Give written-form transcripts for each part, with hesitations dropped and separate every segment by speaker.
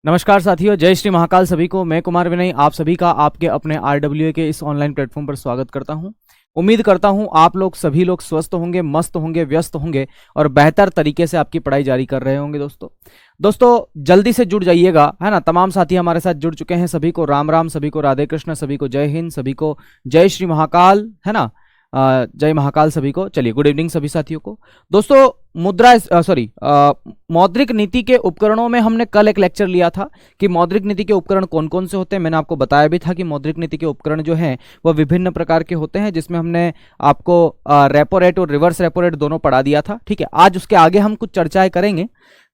Speaker 1: नमस्कार साथियों, जय श्री महाकाल सभी को। मैं कुमार विनय आप सभी का आपके अपने RWA के इस ऑनलाइन प्लेटफॉर्म पर स्वागत करता हूं। उम्मीद करता हूं आप लोग सभी लोग स्वस्थ होंगे, मस्त होंगे, व्यस्त होंगे और बेहतर तरीके से आपकी पढ़ाई जारी कर रहे होंगे। दोस्तों जल्दी से जुड़ जाइएगा, है ना। तमाम साथी हमारे साथ जुड़ चुके हैं। सभी को राम राम, सभी को राधे कृष्ण, सभी को जय हिंद, सभी को जय श्री महाकाल, है ना। जय महाकाल सभी को। चलिए, गुड इवनिंग सभी साथियों को। दोस्तों मौद्रिक नीति के उपकरणों में हमने कल एक लेक्चर लिया था कि मौद्रिक नीति के उपकरण कौन कौन से होते हैं। मैंने आपको बताया भी था कि मौद्रिक नीति के उपकरण जो हैं वह विभिन्न प्रकार के होते हैं, जिसमें हमने आपको रेपो रेट और रिवर्स रेपो रेट दोनों पढ़ा दिया था। ठीक है, आज उसके आगे हम कुछ चर्चाएं करेंगे।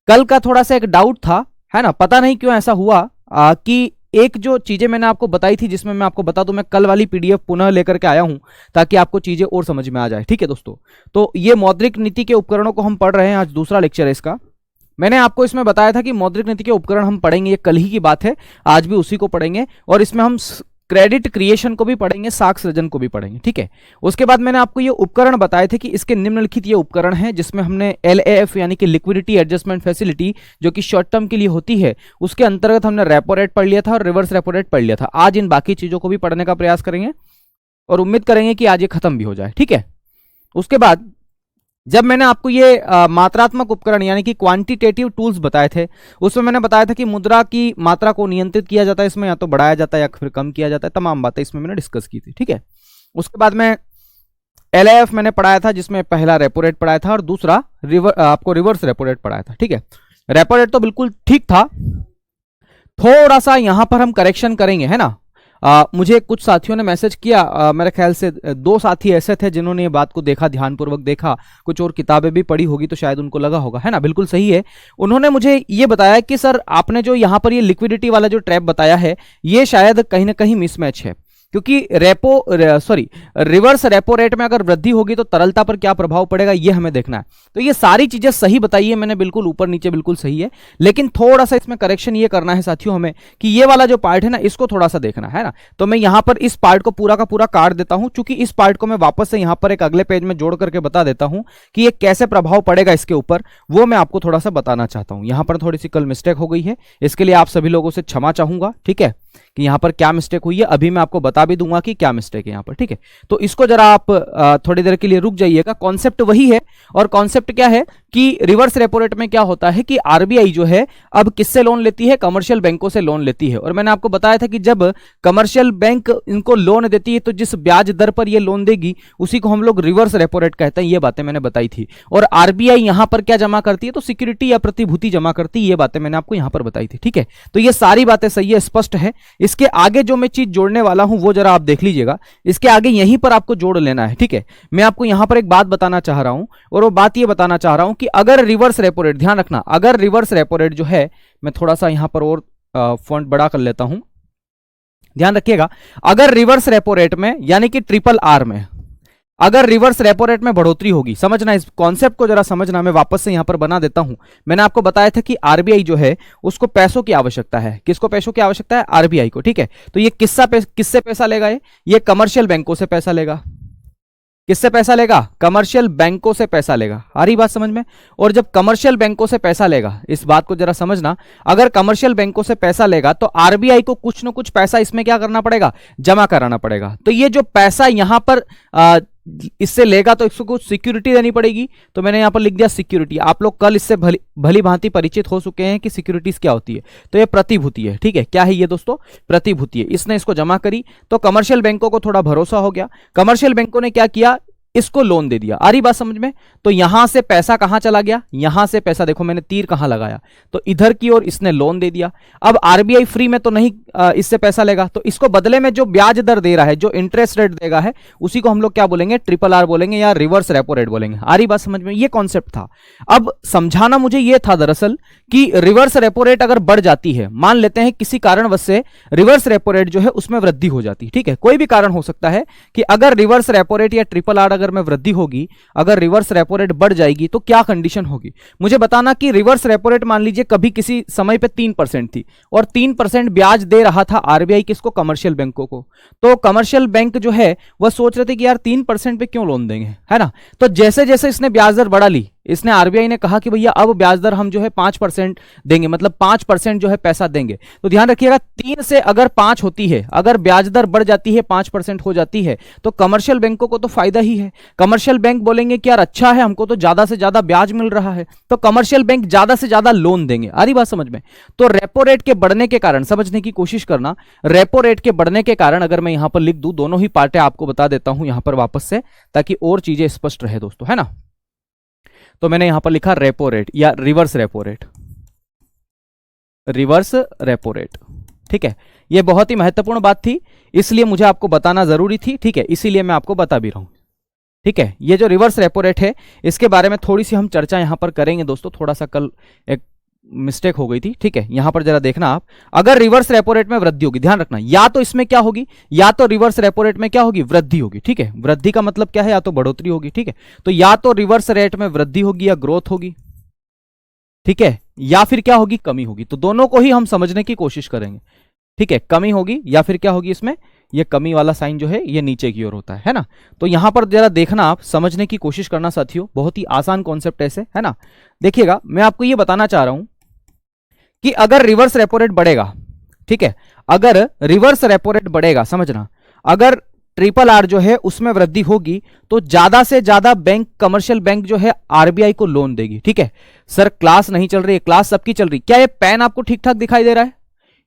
Speaker 1: कल का थोड़ा सा एक डाउट था, है ना, पता नहीं क्यों ऐसा हुआ कि एक जो चीजें मैंने आपको बताई थी, जिसमें मैं आपको बता दूं, मैं कल वाली PDF पुनः लेकर के आया हूं ताकि आपको चीजें और समझ में आ जाए। ठीक है दोस्तों, तो ये मौद्रिक नीति के उपकरणों को हम पढ़ रहे हैं। आज दूसरा लेक्चर है इसका। मैंने आपको इसमें बताया था कि मौद्रिक नीति के उपकरण हम पढ़ेंगे, ये कल ही की बात है, आज भी उसी को पढ़ेंगे और इसमें हम क्रेडिट क्रिएशन को भी पढ़ेंगे, साख सृजन को भी पढ़ेंगे। ठीक है, उसके बाद मैंने आपको ये उपकरण बताए थे कि इसके निम्नलिखित ये उपकरण हैं, जिसमें हमने LAF यानी कि लिक्विडिटी एडजस्टमेंट फैसिलिटी, जो कि शॉर्ट टर्म के लिए होती है, उसके अंतर्गत हमने रेपो रेट पढ़ लिया था और रिवर्स रेपो रेट पढ़ लिया था। आज इन बाकी चीजों को भी पढ़ने का प्रयास करेंगे और उम्मीद करेंगे कि आज ये खत्म भी हो जाए। ठीक है, उसके बाद जब मैंने आपको ये मात्रात्मक उपकरण यानी कि क्वांटिटेटिव टूल्स बताए थे, उसमें मैंने बताया था कि मुद्रा की मात्रा को नियंत्रित किया जाता है, इसमें या तो बढ़ाया जाता है या फिर कम किया जाता है। तमाम बातें इसमें मैंने डिस्कस की थी। ठीक है, उसके बाद में LAF मैंने पढ़ाया था, जिसमें पहला रेपो रेट पढ़ाया था और दूसरा आपको रिवर्स रेपो रेट पढ़ाया था। ठीक है, रेपो रेट तो बिल्कुल ठीक था, थोड़ा सा यहां पर हम करेक्शन करेंगे, है ना। मुझे कुछ साथियों ने मैसेज किया, मेरे ख्याल से 2 साथी ऐसे थे जिन्होंने ये बात को देखा, ध्यानपूर्वक देखा, कुछ और किताबें भी पढ़ी होगी तो शायद उनको लगा होगा, है ना। बिल्कुल सही है। उन्होंने मुझे ये बताया कि सर आपने जो यहाँ पर ये लिक्विडिटी वाला जो ट्रैप बताया है, ये शायद कहीं ना कहीं मिसमैच है, क्योंकि रिवर्स रेपो रेट में अगर वृद्धि होगी तो तरलता पर क्या प्रभाव पड़ेगा, ये हमें देखना है। तो ये सारी चीजें सही बताई है मैंने, बिल्कुल ऊपर नीचे बिल्कुल सही है, लेकिन थोड़ा सा इसमें करेक्शन ये करना है साथियों हमें कि ये वाला जो पार्ट है ना, इसको थोड़ा सा देखना है ना। तो मैं यहां पर इस पार्ट को पूरा का पूरा काट देता हूं, क्योंकि इस पार्ट को मैं वापस से यहां पर एक अगले पेज में जोड़ करके बता देता हूं कि ये कैसे प्रभाव पड़ेगा इसके ऊपर, वो मैं आपको थोड़ा सा बताना चाहता हूं। यहां पर थोड़ी सी कल मिस्टेक हो गई है, इसके लिए आप सभी लोगों से क्षमा चाहूंगा। ठीक है, कि यहां पर क्या मिस्टेक हुई है अभी मैं आपको बता भी दूंगा कि क्या मिस्टेक है यहां पर। ठीक है, तो इसको जरा आप थोड़ी देर के लिए रुक जाइएगा। कॉन्सेप्ट वही है, और कॉन्सेप्ट क्या है कि रिवर्स रेपो रेट में क्या होता है कि RBI जो है अब किससे लोन लेती है, कमर्शियल बैंकों से लोन लेती है। और मैंने आपको बताया था कि जब कमर्शियल बैंक इनको लोन देती है तो जिस ब्याज दर पर ये लोन देगी उसी को हम लोग रिवर्स रेपो रेट कहते हैं। ये बातें मैंने बताई थी। और RBI यहां पर क्या जमा करती है, तो सिक्योरिटी या प्रतिभूति जमा करती है। ये बातें मैंने आपको यहां पर बताई थी। ठीक है, तो ये सारी बातें सही है, स्पष्ट है। इसके आगे जो मैं चीज जोड़ने वाला हूं वो जरा आप देख लीजिएगा, इसके आगे यहीं पर आपको जोड़ लेना है। ठीक है, मैं आपको यहां पर एक बात बताना चाह रहा हूं, और वो बात ये बताना चाह रहा हूं कि अगर रिवर्स रेपो रेट, ध्यान रखना, अगर रिवर्स रेपो रेट जो है, मैं थोड़ा सा यहां पर और फॉन्ट बड़ा कर लेता हूं, ध्यान रखिएगा। अगर रिवर्स रेपो रेट में यानी कि RRR में अगर रिवर्स रेपो रेट में बढ़ोतरी होगी, समझना, इस कॉन्सेप्ट को जरा समझना। मैं वापस से यहां पर बना देता हूं। मैंने आपको बताया था कि RBI जो है उसको पैसों की आवश्यकता है। किसको पैसों की आवश्यकता है? RBI को। ठीक है, तो ये किससे पैसा लेगा? ये कमर्शियल बैंकों से पैसा लेगा। किससे पैसा लेगा? कमर्शियल बैंकों से पैसा लेगा। आ रही बात समझ में? और जब कमर्शियल बैंकों से पैसा लेगा, इस बात को जरा समझना, अगर कमर्शियल बैंकों से पैसा लेगा तो RBI को कुछ ना कुछ पैसा इसमें क्या करना पड़ेगा? जमा कराना पड़ेगा। तो ये जो पैसा यहां पर इससे लेगा तो इसको कुछ सिक्योरिटी देनी पड़ेगी। तो मैंने यहां पर लिख दिया सिक्योरिटी। आप लोग कल इससे भली भांति परिचित हो चुके हैं कि सिक्योरिटीज क्या होती है। तो ये प्रतिभूति है। ठीक है, क्या है ये दोस्तों? प्रतिभूति है। इसने इसको जमा करी तो कमर्शियल बैंकों को थोड़ा भरोसा हो गया। कमर्शियल बैंकों ने क्या किया? इसको लोन दे दिया। आ रही बात समझ में? तो यहां से पैसा कहां चला गया? यहां से पैसा, देखो मैंने तीर कहां लगाया, तो इधर की ओर इसने लोन दे दिया। अब RBI फ्री में तो नहीं इससे पैसा लेगा, तो इसको बदले में जो ब्याज दर दे रहा है, जो इंटरेस्ट रेट देगा है, उसी को हम लोग क्या बोलेंगे? RRR बोलेंगे या रिवर्स रेपो रेट बोलेंगे। आ रही बात समझ में? ये कॉन्सेप्ट था। अब समझाना मुझे ये था दरअसल कि रिवर्स रेपो रेट अगर बढ़ जाती है, मान लेते हैं किसी कारणवश से रिवर्स रेपो रेट जो है उसमें वृद्धि हो जाती है। ठीक है, कोई भी कारण हो सकता है कि अगर रिवर्स रेपो रेट या RRR अगर में वृद्धि होगी, अगर रिवर्स रेपो रेट बढ़ जाएगी तो क्या कंडीशन होगी? मुझे बताना कि रिवर्स रेपो रेट मान लीजिए कभी किसी समय पे 3% थी और 3% ब्याज दे रहा था RBI किसको? कमर्शियल बैंकों को। तो कमर्शियल बैंक जो है वह सोच रहे थे कि यार 3% पे क्यों लोन देंगे, है ना। तो जैसे जैसे इसने ब्याज दर बढ़ा ली, इसने आरबीआई ने कहा कि भैया अब ब्याज दर हम जो है 5% देंगे, मतलब 5% जो है पैसा देंगे। तो ध्यान रखिएगा 3 से अगर 5 होती है, अगर ब्याज दर बढ़ जाती है 5% हो जाती है तो कमर्शियल बैंकों को तो फायदा ही है। कमर्शियल बैंक बोलेंगे कि यार अच्छा है, हमको तो ज्यादा से ज्यादा ब्याज मिल रहा है, तो कमर्शियल बैंक ज्यादा से ज्यादा लोन देंगे। आ रही बात समझ में? तो रेपो रेट के बढ़ने के कारण, समझने की कोशिश करना, रेपो रेट के बढ़ने के कारण अगर मैं यहां पर लिख दूं, दोनों ही पार्टें आपको बता देता हूं यहां पर वापस से, ताकि और चीजें स्पष्ट रहे दोस्तों, है ना। तो मैंने यहां पर लिखा रेपो रेट या reverse repo rate, reverse repo rate, ठीक है। यह बहुत ही महत्वपूर्ण बात थी, इसलिए मुझे आपको बताना जरूरी थी, ठीक है, इसीलिए मैं आपको बता भी रहा हूं, ठीक है। ये जो रिवर्स रेपो रेट है इसके बारे में थोड़ी सी हम चर्चा यहां पर करेंगे दोस्तों, थोड़ा सा कल एक मिस्टेक हो गई थी, ठीक है। यहां पर जरा देखना आप, अगर रिवर्स रेपो रेट में वृद्धि होगी, ध्यान रखना, या तो इसमें क्या होगी, या तो रिवर्स रेपो रेट में क्या होगी, वृद्धि होगी, ठीक है। वृद्धि का मतलब क्या है, या तो बढ़ोतरी होगी, ठीक है। तो या तो रिवर्स रेट में वृद्धि होगी या ग्रोथ होगी, ठीक है, या फिर क्या होगी, कमी होगी। तो दोनों को ही हम समझने की कोशिश करेंगे, ठीक है। कमी होगी या फिर क्या होगी, इसमें ये कमी वाला साइन जो है ये नीचे की ओर होता है ना। तो यहां पर जरा देखना आप, समझने की कोशिश करना साथियों, बहुत ही आसान कॉन्सेप्ट ऐसे, है ना। देखिएगा मैं आपको ये बताना चाह रहा हूं कि अगर रिवर्स रेपो रेट बढ़ेगा, ठीक है, अगर रिवर्स रेपो रेट बढ़ेगा, समझना, अगर ट्रिपल आर जो है उसमें वृद्धि होगी तो ज्यादा से ज्यादा बैंक, कमर्शियल बैंक जो है आरबीआई को लोन देगी, ठीक है। सर क्लास नहीं चल रही है, क्लास सबकी चल रही, क्या ये पेन आपको ठीक ठाक दिखाई दे रहा है?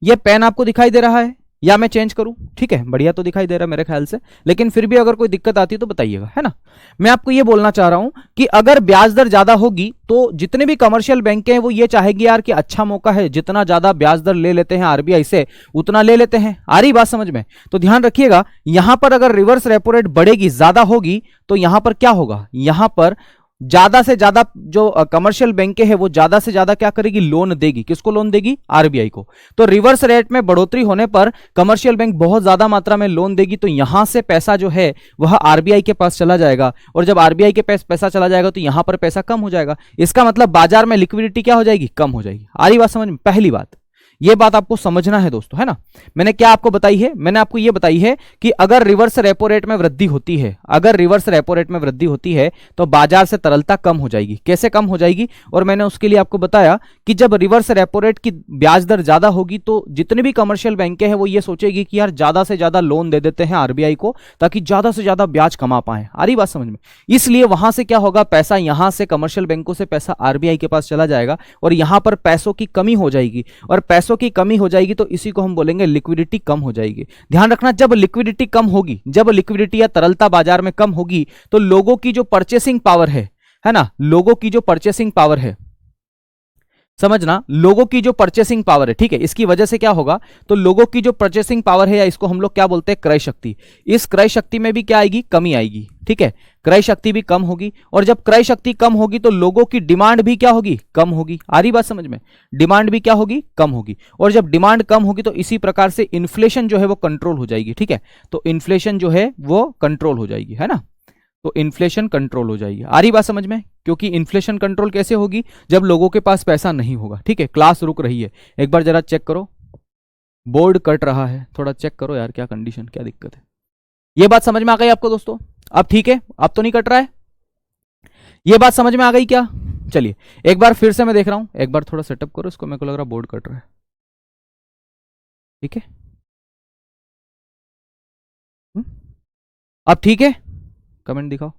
Speaker 1: ये पेन आपको दिखाई दे रहा है या मैं चेंज करूं? ठीक है, बढ़िया तो दिखाई दे रहा है मेरे ख्याल से, लेकिन फिर भी अगर कोई दिक्कत आती है तो बताइएगा, है ना। मैं आपको ये बोलना चाह रहा हूं कि अगर ब्याज दर ज्यादा होगी तो जितने भी कमर्शियल बैंक हैं वो ये चाहेगी यार कि अच्छा मौका है, जितना ज्यादा ब्याज दर ले लेते हैं आरबीआई से उतना ले लेते हैं। आ रही बात समझ में? तो ध्यान रखिएगा, यहां पर अगर रिवर्स रेपो रेट बढ़ेगी, ज्यादा होगी, तो यहां पर क्या होगा, यहां पर ज्यादा से ज्यादा जो कमर्शियल बैंकें हैं वो ज्यादा से ज्यादा क्या करेगी, लोन देगी। किसको लोन देगी? आरबीआई को। तो रिवर्स रेट में बढ़ोतरी होने पर कमर्शियल बैंक बहुत ज्यादा मात्रा में लोन देगी, तो यहां से पैसा जो है वह आरबीआई के पास चला जाएगा, और जब आरबीआई के पास पैसा चला जाएगा तो यहां पर पैसा कम हो जाएगा। इसका मतलब बाजार में लिक्विडिटी क्या हो जाएगी, कम हो जाएगी। आ रही बात समझ में? पहली बात ये बात आपको समझना है दोस्तों, है ना। मैंने क्या आपको बताई है, मैंने आपको यह बताई है कि अगर रिवर्स रेपो रेट में वृद्धि होती है, अगर रिवर्स रेपो रेट में वृद्धि होती है तो बाजार से तरलता कम हो जाएगी। कैसे कम हो जाएगी? और मैंने उसके लिए आपको बताया कि जब रिवर्स रेपो रेट की ब्याज दर ज्यादा होगी तो जितनी भी कमर्शियल बैंकें हैं वो ये सोचेगी कि यार ज्यादा से ज्यादा लोन दे देते हैं आरबीआई को ताकि ज्यादा से ज्यादा ब्याज कमा पाए। आ रही बात समझ में? इसलिए वहां से क्या होगा, पैसा यहां से कमर्शियल बैंकों से पैसा आरबीआई के पास चला जाएगा और यहां पर पैसों की कमी हो जाएगी, और पैसों की कमी हो जाएगी तो इसी को हम बोलेंगे लिक्विडिटी कम हो जाएगी। ध्यान रखना, जब लिक्विडिटी कम होगी, जब लिक्विडिटी या तरलता बाजार में कम होगी तो लोगों की जो परचेसिंग पावर है ना, लोगों की जो परचेसिंग पावर है, समझना, लोगों की जो परचेसिंग पावर है, ठीक है, इसकी वजह से क्या होगा, तो लोगों की जो परचेसिंग पावर है या इसको हम लोग क्या बोलते हैं, क्रय शक्ति, इस क्रय शक्ति में भी क्या आएगी, कमी आएगी, ठीक है। क्रय शक्ति भी कम होगी, और जब क्रय शक्ति कम होगी तो लोगों की डिमांड भी क्या होगी, कम होगी। आ रही बात समझ में? डिमांड भी क्या होगी, कम होगी, और जब डिमांड कम होगी तो इसी प्रकार से इन्फ्लेशन जो है वो कंट्रोल हो जाएगी, ठीक है। तो इन्फ्लेशन जो है वो कंट्रोल हो जाएगी, है ना। तो इन्फ्लेशन कंट्रोल हो जाएगी। आ रही बात समझ में? क्योंकि इन्फ्लेशन कंट्रोल कैसे होगी, जब लोगों के पास पैसा नहीं होगा, ठीक है। क्लास रुक रही है, एक बार जरा चेक करो, बोर्ड कट रहा है, थोड़ा चेक करो यार, क्या कंडीशन, क्या दिक्कत है। ये बात समझ में आ गई आपको दोस्तों? अब ठीक है, अब तो नहीं कट रहा है, ये बात समझ में आ गई क्या? चलिए एक बार फिर से मैं देख रहा हूं, एक बार थोड़ा सेटअप करो इसको, मेरे को लग रहा बोर्ड कट रहा है, ठीक है। अब ठीक है, कमेंट दिखाओ।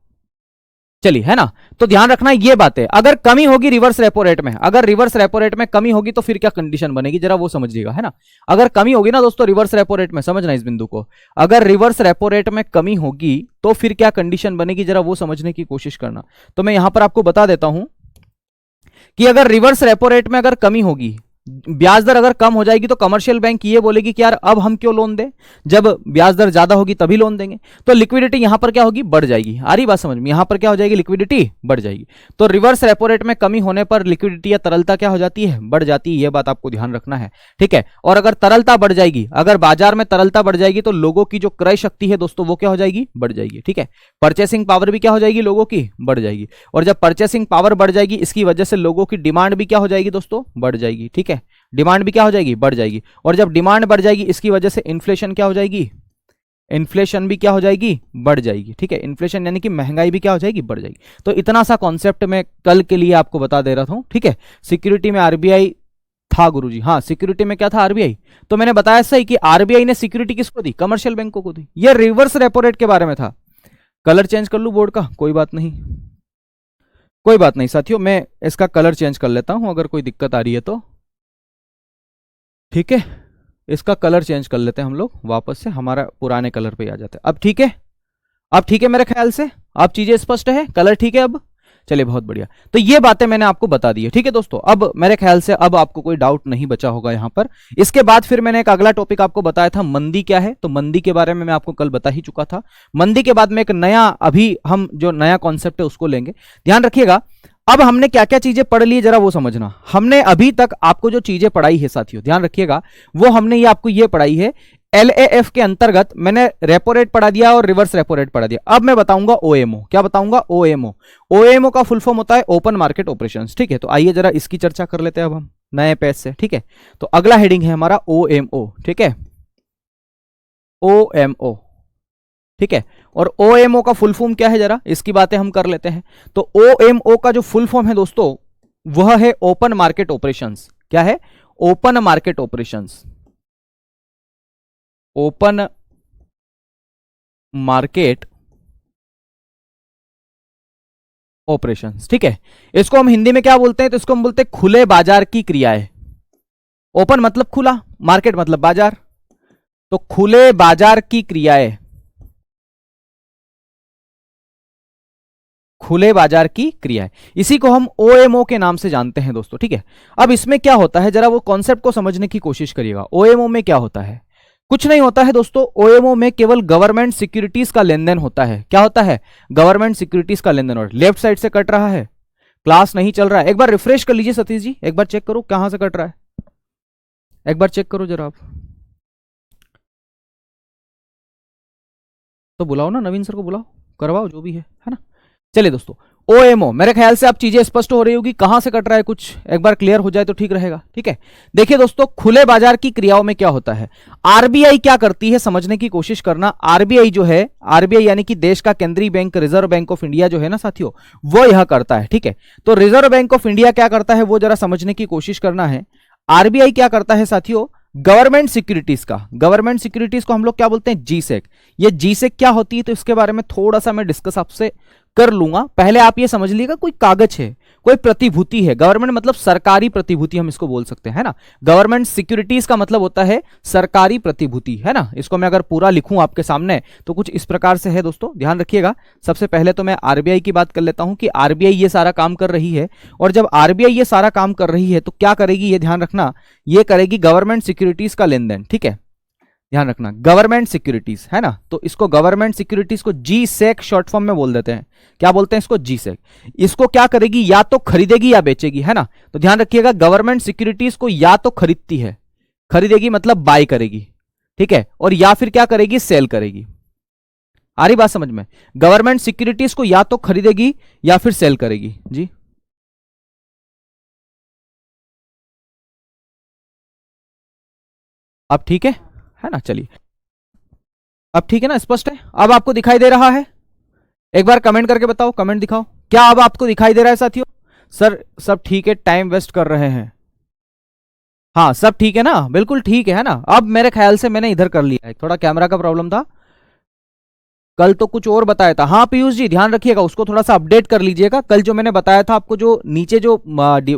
Speaker 1: चलिए, है ना। तो ध्यान रखना ये बात है, अगर कमी होगी रिवर्स रेपो रेट में, अगर रिवर्स रेपो रेट में कमी होगी तो फिर क्या कंडीशन बनेगी, जरा वो समझिएगा, है ना। अगर कमी होगी ना दोस्तों रिवर्स रेपो रेट में, समझना इस बिंदु को, अगर रिवर्स रेपो रेट में कमी होगी तो फिर क्या कंडीशन बनेगी, जरा वो समझने की कोशिश करना। तो मैं यहां पर आपको बता देता हूं कि अगर रिवर्स रेपो रेट में अगर कमी होगी, ब्याज दर अगर कम हो जाएगी तो कमर्शियल बैंक ये बोलेगी कि यार अब हम क्यों लोन दें, जब ब्याज दर ज्यादा होगी तभी लोन देंगे, तो लिक्विडिटी यहां पर क्या होगी, बढ़ जाएगी। आ रही बात समझ में? यहां पर क्या हो जाएगी, लिक्विडिटी बढ़ जाएगी। तो रिवर्स रेपो रेट में कमी होने पर लिक्विडिटी या तरलता क्या हो जाती है, बढ़ जाती है। यह बात आपको ध्यान रखना है, ठीक है। और अगर तरलता बढ़ जाएगी, अगर बाजार में तरलता बढ़ जाएगी तो लोगों की जो क्रय शक्ति है दोस्तों वो क्या हो जाएगी, बढ़ जाएगी, ठीक है। परचेसिंग पावर भी क्या हो जाएगी, लोगों की बढ़ जाएगी, और जब परचेसिंग पावर बढ़ जाएगी इसकी वजह से लोगों की डिमांड भी क्या हो जाएगी दोस्तों, बढ़ जाएगी, ठीक है। डिमांड भी क्या हो जाएगी, बढ़ जाएगी, और जब डिमांड बढ़ जाएगी इसकी वजह से इन्फ्लेशन क्या हो जाएगी, इन्फ्लेशन भी क्या हो जाएगी, बढ़ जाएगी। ठीक है, इन्फ्लेशन यानी कि महंगाई भी क्या हो जाएगी, बढ़ जाएगी। तो इतना सा कॉन्सेप्ट मैं कल के लिए आपको बता दे रहा था। ठीक है, सिक्योरिटी में आरबीआई था गुरुजी, हाँ सिक्योरिटी में क्या था, आरबीआई। तो मैंने बताया सही कि आरबीआई ने सिक्योरिटी किसको दी, कमर्शियल बैंकों को दी। ये रिवर्स रेपो रेट के बारे में था। कलर चेंज कर लूं बोर्ड का, कोई बात नहीं, कोई बात नहीं साथियों, मैं इसका कलर चेंज कर लेता हूं अगर कोई दिक्कत आ रही है तो। ठीक है, इसका कलर चेंज कर लेते हैं हम लोग, वापस से हमारा पुराने कलर पे आ जाते हैं। अब ठीक है, अब ठीक है मेरे ख्याल से, अब चीजें स्पष्ट है, कलर ठीक है अब। चलिए बहुत बढ़िया, तो ये बातें मैंने आपको बता दी है। ठीक है दोस्तों, अब मेरे ख्याल से अब आपको कोई डाउट नहीं बचा होगा यहां पर। इसके बाद फिर मैंने एक अगला टॉपिक आपको बताया था, मंदी क्या है। तो मंदी के बारे में मैं आपको कल बता ही चुका था। मंदी के बाद में एक नया, अभी हम जो नया कॉन्सेप्ट है उसको लेंगे। ध्यान रखिएगा, अब हमने क्या क्या चीजें पढ़ ली जरा वो समझना। हमने अभी तक आपको जो चीजें पढ़ाई है साथियों, ध्यान रखिएगा, वो हमने ये आपको ये पढ़ाई है एलएएफ के अंतर्गत मैंने रेपो रेट पढ़ा दिया और रिवर्स रेपो रेट पढ़ा दिया। अब मैं बताऊंगा ओएमओ। क्या बताऊंगा, ओएमओ। ओएमओ का फुल फॉर्म होता है ओपन मार्केट ऑपरेशंस। ठीक है, तो आइए जरा इसकी चर्चा कर लेते हैं अब हम नए पेज से। ठीक है, तो अगला हेडिंग है हमारा ओएमओ। ठीक है, ओएमओ। ठीक है, और ओएमओ का फुल फॉर्म क्या है, जरा इसकी बातें हम कर लेते हैं। तो ओएमओ का जो फुल फॉर्म है दोस्तों, वह है ओपन मार्केट ऑपरेशंस। क्या है, open market operations. Open market operations. ठीक है, इसको हम हिंदी में क्या बोलते हैं, तो इसको हम बोलते हैं खुले बाजार की क्रियाएं। ओपन मतलब खुला, मार्केट मतलब बाजार, तो खुले बाजार की क्रियाएं, खुले बाजार की क्रियाएं, इसी को हम ओएमओ के नाम से जानते हैं दोस्तों। ठीक है, अब इसमें क्या होता है, जरा वो कॉन्सेप्ट को समझने की कोशिश करिएगा। ओएमओ में क्या होता है, कुछ नहीं होता है दोस्तों। ओएमओ में केवल गवर्नमेंट सिक्योरिटीज का लेन देन होता है। क्या होता है, गवर्नमेंट सिक्योरिटीज का लेन देन। और लेफ्ट साइड से कट रहा है, क्लास नहीं चल रहा है, एक बार रिफ्रेश कर लीजिए सतीश जी, एक बार चेक करो कहां से कट रहा है, एक बार चेक करो जरा आप। तो बुलाओ ना, नवीन सर को बुलाओ, करवाओ जो भी है ना। चलिए दोस्तों, ओएमओ, मेरे ख्याल से अब चीजें स्पष्ट हो रही होगी, कहां से कट रहा है कुछ एक बार क्लियर हो जाए तो ठीक रहेगा। ठीक है, देखिए दोस्तों, खुले बाजार की क्रियाओं में क्या होता है, आरबीआई क्या करती है समझने की कोशिश करना। आरबीआई जो है, आरबीआई यानी कि देश का केंद्रीय bank, reserve bank of India जो है ना साथियों, वो यह करता है। ठीक है, तो रिजर्व बैंक ऑफ इंडिया क्या करता है वो जरा समझने की कोशिश करना है। आरबीआई क्या करता है साथियों, गवर्नमेंट सिक्योरिटीज का, गवर्नमेंट सिक्योरिटीज को हम लोग क्या बोलते हैं, जीसेक। ये जीसेक क्या होती है, तो इसके बारे में थोड़ा सा मैं डिस्कस आपसे कर लूंगा। पहले आप ये समझ लीजिएगा, कोई कागज है, कोई प्रतिभूति है। गवर्नमेंट मतलब सरकारी प्रतिभूति हम इसको बोल सकते हैं, है ना। गवर्नमेंट सिक्योरिटीज का मतलब होता है सरकारी प्रतिभूति, है ना। इसको मैं अगर पूरा लिखूं आपके सामने तो कुछ इस प्रकार से है दोस्तों, ध्यान रखिएगा। सबसे पहले तो मैं आरबीआई की बात कर लेता हूं कि आरबीआई ये सारा काम कर रही है, और जब आरबीआई ये सारा काम कर रही है तो क्या करेगी, ये ध्यान रखना, ये करेगी गवर्नमेंट सिक्योरिटीज का लेन देन। ठीक है, ध्यान रखना, गवर्नमेंट सिक्योरिटीज, है ना। तो इसको गवर्नमेंट सिक्योरिटीज को जी सेक शॉर्ट फॉर्म में बोल देते हैं। क्या बोलते हैं इसको, जी सेक। इसको क्या करेगी, या तो खरीदेगी या बेचेगी, है ना। तो ध्यान रखिएगा, गवर्नमेंट सिक्योरिटीज को या तो खरीदती है, खरीदेगी मतलब बाय करेगी, ठीक है, और या फिर क्या करेगी, सेल करेगी। आ रही बात समझ में, गवर्नमेंट सिक्योरिटीज को या तो खरीदेगी या फिर सेल करेगी। जी अब ठीक है ना। चलिए अब ठीक है ना, स्पष्ट है, अब आपको दिखाई दे रहा है। एक बार कमेंट करके बताओ, कमेंट दिखाओ, क्या अब आपको दिखाई दे रहा है साथियों। सर सब ठीक है, टाइम वेस्ट कर रहे हैं। हाँ सब ठीक है ना, बिल्कुल ठीक है ना। अब मेरे ख्याल से मैंने इधर कर लिया है, थोड़ा कैमरा का प्रॉब्लम था, कल तो कुछ और बताया था। हाँ पीयूष जी ध्यान रखिएगा, उसको थोड़ा सा अपडेट कर लीजिएगा। कल जो मैंने बताया था आपको, जो नीचे जो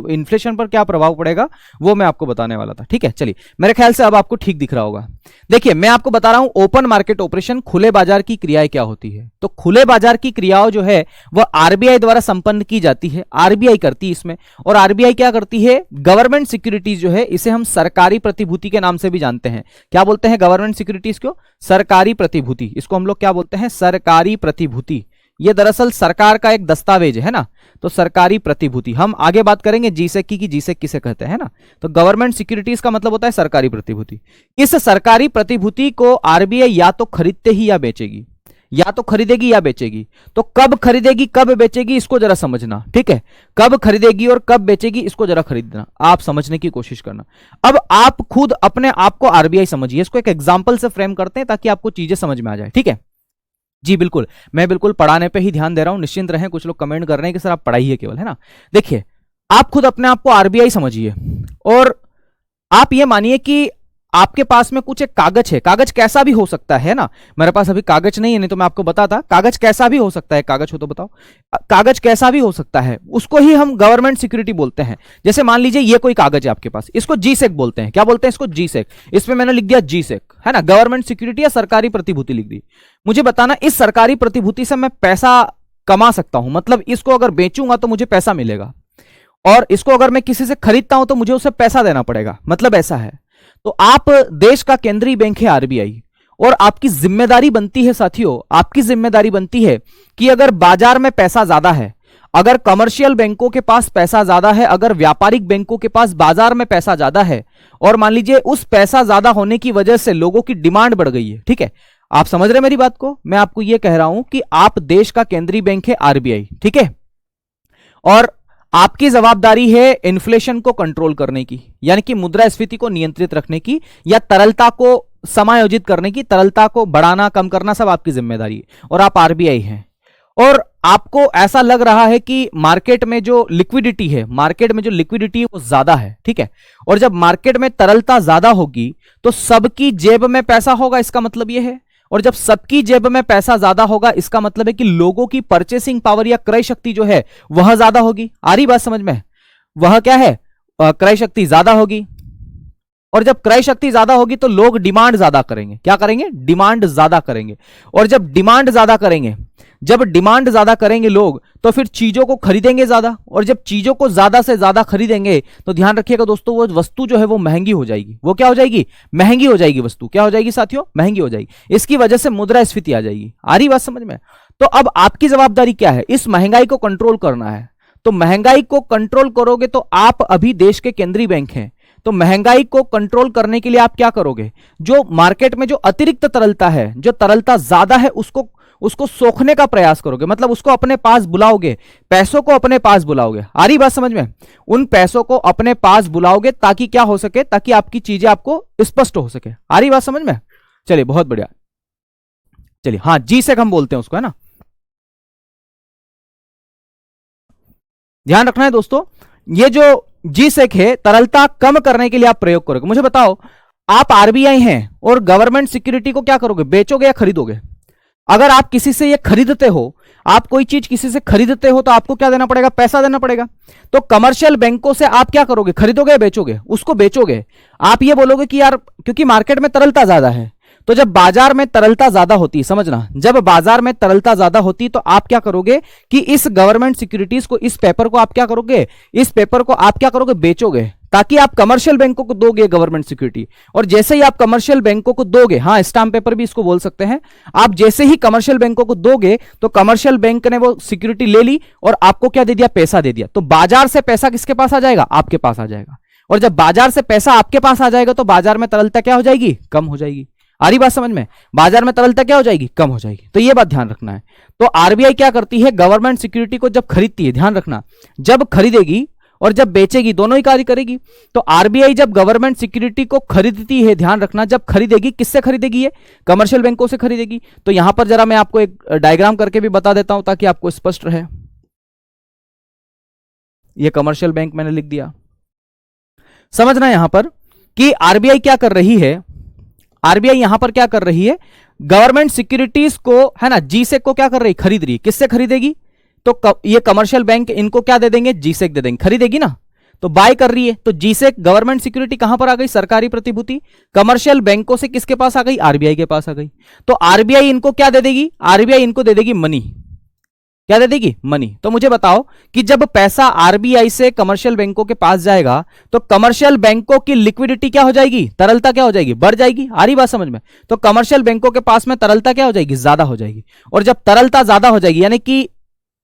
Speaker 1: इन्फ्लेशन पर क्या प्रभाव पड़ेगा वो मैं आपको बताने वाला था। ठीक है, चलिए मेरे ख्याल से अब आपको ठीक दिख रहा होगा। देखिए मैं आपको बता रहा हूं ओपन मार्केट ऑपरेशन, खुले बाजार की क्रियाएं क्या होती है। तो खुले बाजार की क्रियाओं जो है वह आरबीआई द्वारा संपन्न की जाती है, आरबीआई करती है इसमें। और आरबीआई क्या करती है, गवर्नमेंट सिक्योरिटीज जो है, इसे हम सरकारी प्रतिभूति के नाम से भी जानते हैं। क्या बोलते हैं गवर्नमेंट सिक्योरिटीज को, सरकारी प्रतिभूति। इसको हम लोग क्या बोलते हैं, सरकारी प्रतिभूति। ये दरअसल सरकार का एक दस्तावेज है ना, तो सरकारी प्रतिभूति। हम आगे बात करेंगे जीसेक की, जीसेक किसे कहते हैं ना। तो गवर्नमेंट सिक्योरिटीज का मतलब होता है सरकारी प्रतिभूति। इस सरकारी प्रतिभूति को आरबीआई या तो खरीदते ही या बेचेगी, या तो खरीदेगी या बेचेगी। तो कब खरीदेगी कब बेचेगी इसको जरा समझना, ठीक है। कब खरीदेगी और कब बेचेगी इसको जरा खरीदना, आप समझने की कोशिश करना। अब आप खुद अपने आप को आरबीआई समझिए, इसको एक एग्जांपल से फ्रेम करते हैं ताकि आपको चीजें समझ में आ जाए, ठीक है जी। बिल्कुल, मैं बिल्कुल पढ़ाने पे ही ध्यान दे रहा हूं, निश्चिंत रहें। कुछ लोग कमेंट कर रहे हैं कि सर आप पढ़ाइए केवल, है ना। देखिए, आप खुद अपने आप को आरबीआई समझिए और आप ये मानिए कि आपके पास में कुछ एक कागज है। कागज कैसा भी हो सकता है ना, मेरे पास अभी कागज नहीं है, नहीं तो मैं आपको बताता। कागज कैसा भी हो सकता है, कागज हो तो बताओ। कागज कैसा भी हो सकता है, उसको ही हम गवर्नमेंट सिक्योरिटी बोलते हैं। जैसे मान लीजिए ये कोई कागज है आपके पास, इसको जीसेक बोलते हैं। क्या बोलते हैं इसको? जीसेक। इसमें मैंने लिख दिया जीसेक, है ना, गवर्नमेंट सिक्योरिटी या सरकारी प्रतिभूति लिख दी। मुझे बताना इस सरकारी प्रतिभूति से मैं पैसा कमा सकता हूं, मतलब इसको अगर बेचूंगा तो मुझे पैसा मिलेगा, और इसको अगर मैं किसी से खरीदता हूं तो मुझे उसे पैसा देना पड़ेगा, मतलब ऐसा है। तो आप देश का केंद्रीय बैंक है आरबीआई, और आपकी जिम्मेदारी बनती है साथियों, आपकी जिम्मेदारी बनती है कि अगर बाजार में पैसा ज्यादा है, अगर कमर्शियल बैंकों के पास पैसा ज्यादा है, अगर व्यापारिक बैंकों के पास बाजार में पैसा ज्यादा है, और मान लीजिए उस पैसा ज्यादा होने की वजह से लोगों की डिमांड बढ़ गई है, ठीक है, आप समझ रहे मेरी बात को। मैं आपको यह कह रहा हूं कि आप देश का केंद्रीय बैंक है आरबीआई, ठीक है, और आपकी जवाबदारी है इन्फ्लेशन को कंट्रोल करने की, यानी कि मुद्रास्फीति को नियंत्रित रखने की, या तरलता को समायोजित करने की, तरलता को बढ़ाना कम करना सब आपकी जिम्मेदारी है, और आप आरबीआई हैं। और आपको ऐसा लग रहा है कि मार्केट में जो लिक्विडिटी है, मार्केट में जो लिक्विडिटी है वो ज्यादा है, ठीक है, और जब मार्केट में तरलता ज्यादा होगी तो सबकी जेब में पैसा होगा, इसका मतलब यह है। और जब सबकी जेब में पैसा ज्यादा होगा इसका मतलब है कि लोगों की परचेसिंग पावर या क्रय शक्ति जो है वह ज्यादा होगी। आ रही बात समझ में? वह क्या है? क्रय शक्ति ज्यादा होगी, और जब क्रय शक्ति ज्यादा होगी तो लोग डिमांड ज्यादा करेंगे। क्या करेंगे? डिमांड ज्यादा करेंगे। और जब डिमांड ज्यादा करेंगे, जब डिमांड ज्यादा करेंगे लोग, तो फिर चीजों को खरीदेंगे ज्यादा, और जब चीजों को ज्यादा से ज्यादा खरीदेंगे तो ध्यान रखिएगा दोस्तों, वो वस्तु जो है वो महंगी हो जाएगी। वो क्या हो जाएगी? महंगी हो जाएगी। वस्तु क्या हो जाएगी साथियों? महंगी हो जाएगी। इसकी वजह से मुद्रास्फीति आ जाएगी। आ रही बात समझ में? तो अब आपकी जवाबदारी क्या है? इस महंगाई को कंट्रोल करना है। तो महंगाई को कंट्रोल करोगे तो आप अभी देश के केंद्रीय बैंक हैं, तो महंगाई को कंट्रोल करने के लिए आप क्या करोगे? जो मार्केट में जो अतिरिक्त तरलता है, जो तरलता ज्यादा है, उसको सोखने का प्रयास करोगे, मतलब उसको अपने पास बुलाओगे, पैसों को अपने पास बुलाओगे। आ रही बात समझ में? उन पैसों को अपने पास बुलाओगे ताकि क्या हो सके? ताकि आपकी चीजें आपको स्पष्ट हो सके। आ रही बात समझ में? चलिए, बहुत बढ़िया। चलिए, हाँ, जी से हम बोलते हैं उसको, है ना। ध्यान रखना है दोस्तों, ये जो जी सेक है, तरलता कम करने के लिए आप प्रयोग करोगे। मुझे बताओ, आप आरबीआई हैं और गवर्नमेंट सिक्योरिटी को क्या करोगे? बेचोगे या खरीदोगे? अगर आप किसी से ये खरीदते हो, आप कोई चीज किसी से खरीदते हो, तो आपको क्या देना पड़ेगा? पैसा देना पड़ेगा। तो कमर्शियल बैंकों से आप क्या करोगे? खरीदोगे या बेचोगे? उसको बेचोगे। आप ये बोलोगे कि यार क्योंकि मार्केट में तरलता ज्यादा है, तो जब बाजार में तरलता ज्यादा होती है, समझना, जब बाजार में तरलता ज्यादा होती तो आप क्या करोगे कि इस गवर्नमेंट सिक्योरिटीज को, इस पेपर को आप क्या करोगे? इस पेपर को आप क्या करोगे? बेचोगे, ताकि आप कमर्शियल बैंकों को दोगे गवर्नमेंट सिक्योरिटी। और जैसे ही आप कमर्शियल बैंकों को दोगे, हाँ, स्टाम्प पेपर भी इसको बोल सकते हैं, आप जैसे ही कमर्शियल बैंकों को दोगे तो कमर्शियल बैंक ने वो सिक्योरिटी ले ली और आपको क्या दे दिया? पैसा दे दिया। तो बाजार से पैसा किसके पास आ जाएगा? आपके पास आ जाएगा। और जब बाजार से पैसा आपके पास आ जाएगा तो बाजार में तरलता क्या हो जाएगी? कम हो जाएगी। आ रही बात समझ में? बाजार में तरलता क्या हो जाएगी? कम हो जाएगी। तो ये बात ध्यान रखना है। तो आरबीआई क्या करती है? गवर्नमेंट सिक्योरिटी को जब खरीदती है, ध्यान रखना, जब खरीदेगी और जब बेचेगी, दोनों ही कार्य करेगी। तो आरबीआई जब गवर्नमेंट सिक्योरिटी को खरीदती है, ध्यान रखना, जब खरीदेगी, किससे खरीदेगी? ये कमर्शियल बैंकों से खरीदेगी। तो यहां पर जरा मैं आपको एक डायग्राम करके भी बता देता हूं ताकि आपको स्पष्ट रहे। ये कमर्शियल बैंक मैंने लिख दिया। समझना यहां पर कि आरबीआई क्या कर रही है। आरबीआई यहां पर क्या कर रही है? गवर्नमेंट सिक्योरिटीज को, है ना, जीसेक को क्या कर रही है? खरीद रही है। किससे खरीदेगी? तो ये कमर्शियल बैंक इनको क्या दे देंगे? जीसेक दे देंगे। खरीदेगी ना, तो बाय कर रही है। तो जीसेक, गवर्नमेंट सिक्योरिटी कहां पर आ गई? सरकारी प्रतिभूति। कमर्शियल बैंकों से किसके पास आ गई? आरबीआई के पास आ गई। तो आरबीआई इनको क्या दे देगी? आरबीआई इनको दे देगी मनी। क्या दे देगी? मनी। तो मुझे बताओ कि जब पैसा आरबीआई से कमर्शियल बैंकों के पास जाएगा तो कमर्शियल बैंकों की लिक्विडिटी क्या हो जाएगी? तरलता क्या हो जाएगी? बढ़ जाएगी। आ रही बात समझ में? तो कमर्शियल बैंकों के पास में तरलता क्या हो जाएगी? ज्यादा हो जाएगी। और जब तरलता ज्यादा हो जाएगी, यानी कि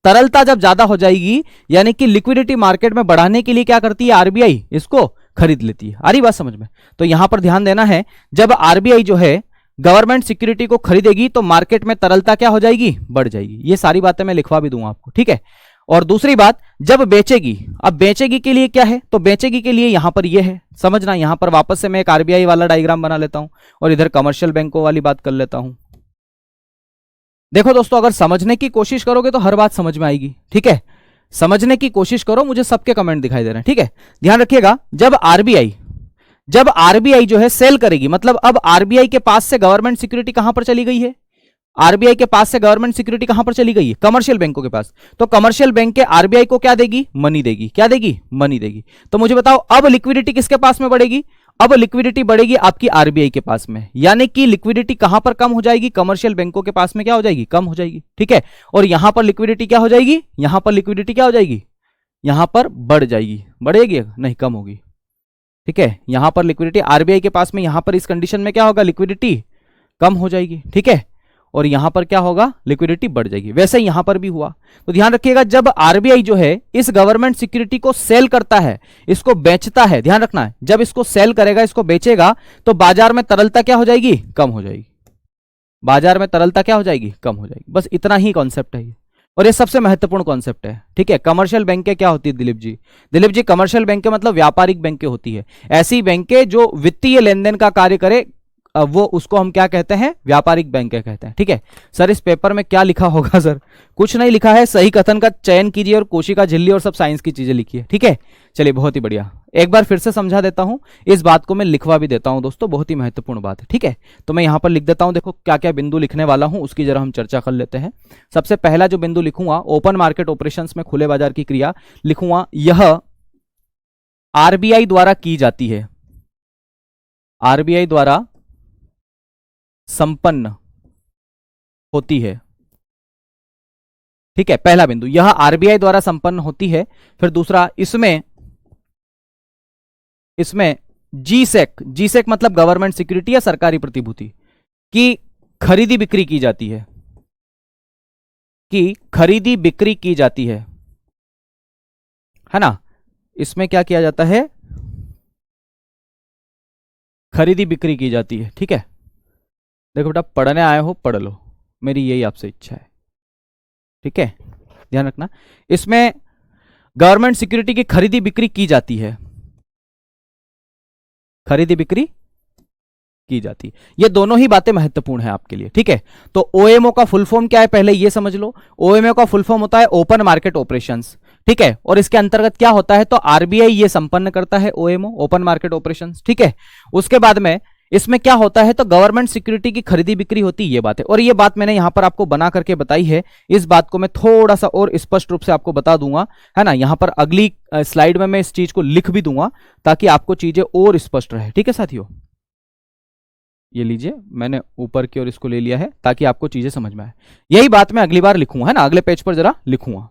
Speaker 1: तरलता जब ज्यादा हो जाएगी, यानी कि लिक्विडिटी मार्केट में बढ़ाने के लिए क्या करती है? आरबीआई इसको खरीद लेती है। आ रही बात समझ में? तो यहां पर ध्यान देना है, जब आरबीआई जो है गवर्नमेंट सिक्योरिटी को खरीदेगी तो मार्केट में तरलता क्या हो जाएगी, बढ़ जाएगी। ये सारी बातें मैं लिखवा भी दूंगा आपको, ठीक है। और दूसरी बात, जब बेचेगी, अब बेचेगी के लिए क्या है, तो बेचेगी के लिए यहां पर ये है, समझना। यहां पर वापस से मैं एक आरबीआई वाला डायग्राम बना लेता हूं और इधर कमर्शियल बैंकों वाली बात कर लेता हूं। देखो दोस्तों, अगर समझने की कोशिश करोगे तो हर बात समझ में आएगी, ठीक है। समझने की कोशिश करो, मुझे सबके कमेंट दिखाई दे रहे हैं, ठीक है। ध्यान रखिएगा, जब आरबीआई जो है सेल करेगी, मतलब अब आरबीआई के पास से गवर्नमेंट सिक्योरिटी कहां पर चली गई है, आरबीआई के पास से गवर्नमेंट सिक्योरिटी कहां पर चली गई है, कमर्शियल बैंकों के पास। तो कमर्शियल बैंक के आरबीआई को क्या देगी, मनी देगी। क्या देगी, मनी देगी। तो मुझे बताओ अब लिक्विडिटी किसके पास में बढ़ेगी, अब लिक्विडिटी बढ़ेगी आपकी आरबीआई के पास में, यानी कि लिक्विडिटी कहां पर कम हो जाएगी, कमर्शियल बैंकों के पास में क्या हो जाएगी, कम हो जाएगी, ठीक है। और यहां पर लिक्विडिटी क्या हो जाएगी, यहां पर लिक्विडिटी क्या हो जाएगी, यहां पर बढ़ जाएगी, बढ़ेगी नहीं, कम होगी, ठीक है। यहां पर लिक्विडिटी आरबीआई के पास में, यहां पर इस कंडीशन में क्या होगा, लिक्विडिटी कम हो जाएगी, ठीक है। और यहां पर क्या होगा, लिक्विडिटी बढ़ जाएगी। वैसे ही यहां पर भी हुआ। तो ध्यान रखिएगा, जब आरबीआई जो है इस गवर्नमेंट सिक्योरिटी को सेल करता है, इसको बेचता है, ध्यान रखना है, जब इसको सेल करेगा, इसको बेचेगा, तो बाजार में तरलता क्या हो जाएगी, कम हो जाएगी। बाजार में तरलता क्या हो जाएगी, कम हो जाएगी। बस इतना ही कॉन्सेप्ट है ये, और ये सबसे महत्वपूर्ण कॉन्सेप्ट है, ठीक है। कमर्शियल बैंकें क्या होती है दिलीप जी, दिलीप जी कमर्शियल बैंकें मतलब व्यापारिक बैंकें होती है, ऐसी बैंकें जो वित्तीय लेन देन का कार्य करे, वो उसको हम क्या कहते हैं, व्यापारिक बैंकें कहते हैं, ठीक है। सर इस पेपर में क्या लिखा होगा, सर कुछ नहीं लिखा है, सही कथन का चयन कीजिए और कोशिका झिल्ली और सब साइंस की चीजें लिखिए, ठीक है। चलिए बहुत ही बढ़िया, एक बार फिर से समझा देता हूं, इस बात को मैं लिखवा भी देता हूं दोस्तों, बहुत ही महत्वपूर्ण बात है, ठीक है। तो मैं यहां पर लिख देता हूं, देखो क्या क्या बिंदु लिखने वाला हूं, उसकी जरा हम चर्चा कर लेते हैं। सबसे पहला जो बिंदु लिखूंगा, ओपन मार्केट ऑपरेशंस में खुले बाजार की क्रिया, लिखूंगा यह आरबीआई द्वारा की जाती है, आरबीआई द्वारा संपन्न होती है, ठीक है। पहला बिंदु, यह आरबीआई द्वारा संपन्न होती है। फिर दूसरा, इसमें जीसेक मतलब गवर्नमेंट सिक्योरिटी या सरकारी प्रतिभूति की खरीदी बिक्री की जाती है, खरीदी बिक्री की जाती है ना। इसमें क्या किया जाता है, खरीदी बिक्री की जाती है, ठीक है। देखो बेटा, पढ़ने आए हो पढ़ लो, मेरी यही आपसे इच्छा है, ठीक है। ध्यान रखना, इसमें गवर्नमेंट सिक्योरिटी की खरीदी बिक्री की जाती है, खरीदी बिक्री की जाती है। ये दोनों ही बातें महत्वपूर्ण है आपके लिए, ठीक है। तो ओएमओ का फुल फॉर्म क्या है, पहले ये समझ लो। ओएमओ का फुल फॉर्म होता है ओपन मार्केट ऑपरेशंस, ठीक है। और इसके अंतर्गत क्या होता है, तो आरबीआई ये संपन्न करता है ओएमओ, ओपन मार्केट ऑपरेशंस, ठीक है। उसके बाद में इसमें क्या होता है, तो गवर्नमेंट सिक्योरिटी की खरीदी बिक्री होती है, ये बात है। और ये बात मैंने यहां पर आपको बना करके बताई है, इस बात को मैं थोड़ा सा और स्पष्ट रूप से आपको बता दूंगा, है ना। यहां पर अगली स्लाइड में मैं इस चीज को लिख भी दूंगा ताकि आपको चीजें और स्पष्ट रहे, ठीक है साथियों। ये लीजिए, मैंने ऊपर की ओर इसको ले लिया है ताकि आपको चीजें समझ में आए। यही बात मैं अगली बार लिखूंगा, है ना, अगले पेज पर जरा लिखूंगा।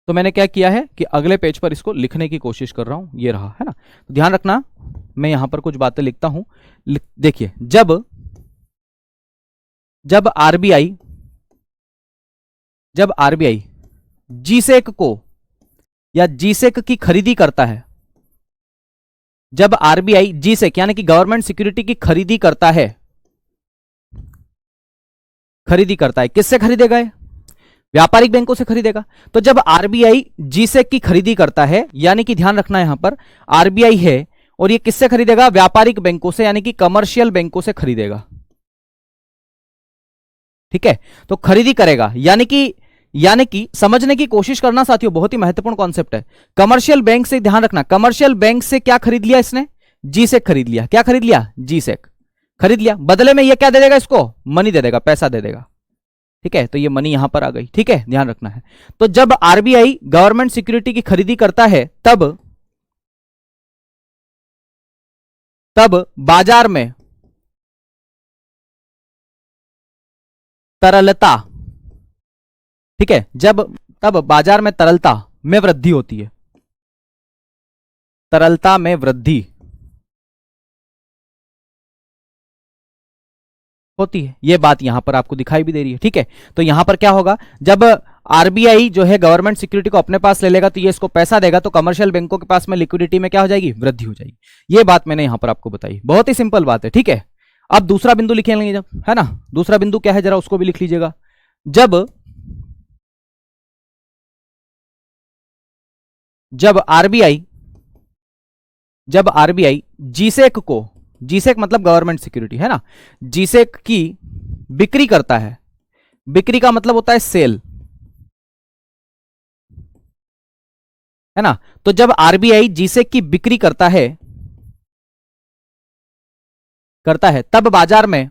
Speaker 1: तो मैंने क्या किया है कि अगले पेज पर इसको लिखने की कोशिश कर रहा हूं, ये रहा, है ना। तो ध्यान रखना, मैं यहां पर कुछ बातें लिखता हूं। देखिए, जब आरबीआई जीसेक को या जीसेक की खरीदी करता है, जब आरबीआई जीसेक यानी कि गवर्नमेंट सिक्योरिटी की खरीदी करता है, किससे खरीदेगा, व्यापारिक बैंकों से खरीदेगा। तो जब आरबीआई जीसेक की खरीदी करता है, यानी कि ध्यान रखना यहां पर आरबीआई है और ये किससे खरीदेगा, व्यापारिक बैंकों से, यानी कि कमर्शियल बैंकों से खरीदेगा, ठीक है। तो खरीदी करेगा, यानी कि समझने की कोशिश करना साथियों, बहुत ही महत्वपूर्ण कॉन्सेप्ट है। कमर्शियल बैंक से, ध्यान रखना, कमर्शियल बैंक से क्या खरीद लिया इसने, जीसेक खरीद लिया। क्या खरीद लिया, जीसेक खरीद लिया। बदले में ये क्या दे देगा, इसको मनी दे देगा, पैसा दे देगा, ठीक है। तो ये मनी यहां पर आ गई, ठीक है, ध्यान रखना है। तो जब आरबीआई गवर्नमेंट सिक्योरिटी की खरीदी करता है, तब बाजार में तरलता, ठीक है, तब बाजार में तरलता में वृद्धि होती है, तरलता में वृद्धि होती है। यह बात यहां पर आपको दिखाई भी दे रही है, ठीक है। तो यहां पर क्या होगा, जब आरबीआई जो है गवर्नमेंट सिक्योरिटी को अपने पास ले लेगा तो ये इसको पैसा देगा, तो कमर्शियल बैंकों के पास में लिक्विडिटी में क्या हो जाएगी, वृद्धि हो जाएगी। ये बात मैंने यहां पर आपको बताई, बहुत ही सिंपल बात है, ठीक है। अब दूसरा बिंदु लिख लेंगे जब, है ना, दूसरा बिंदु क्या है जरा उसको भी लिख लीजिएगा। जब जब आरबीआई जब आरबीआई जीसेक को, जीसेक मतलब गवर्नमेंट सिक्योरिटी, है ना, जीसेक की बिक्री करता है, बिक्री का मतलब होता है सेल, है ना, तो जब आरबीआई जीसेक की बिक्री करता है तब बाजार में,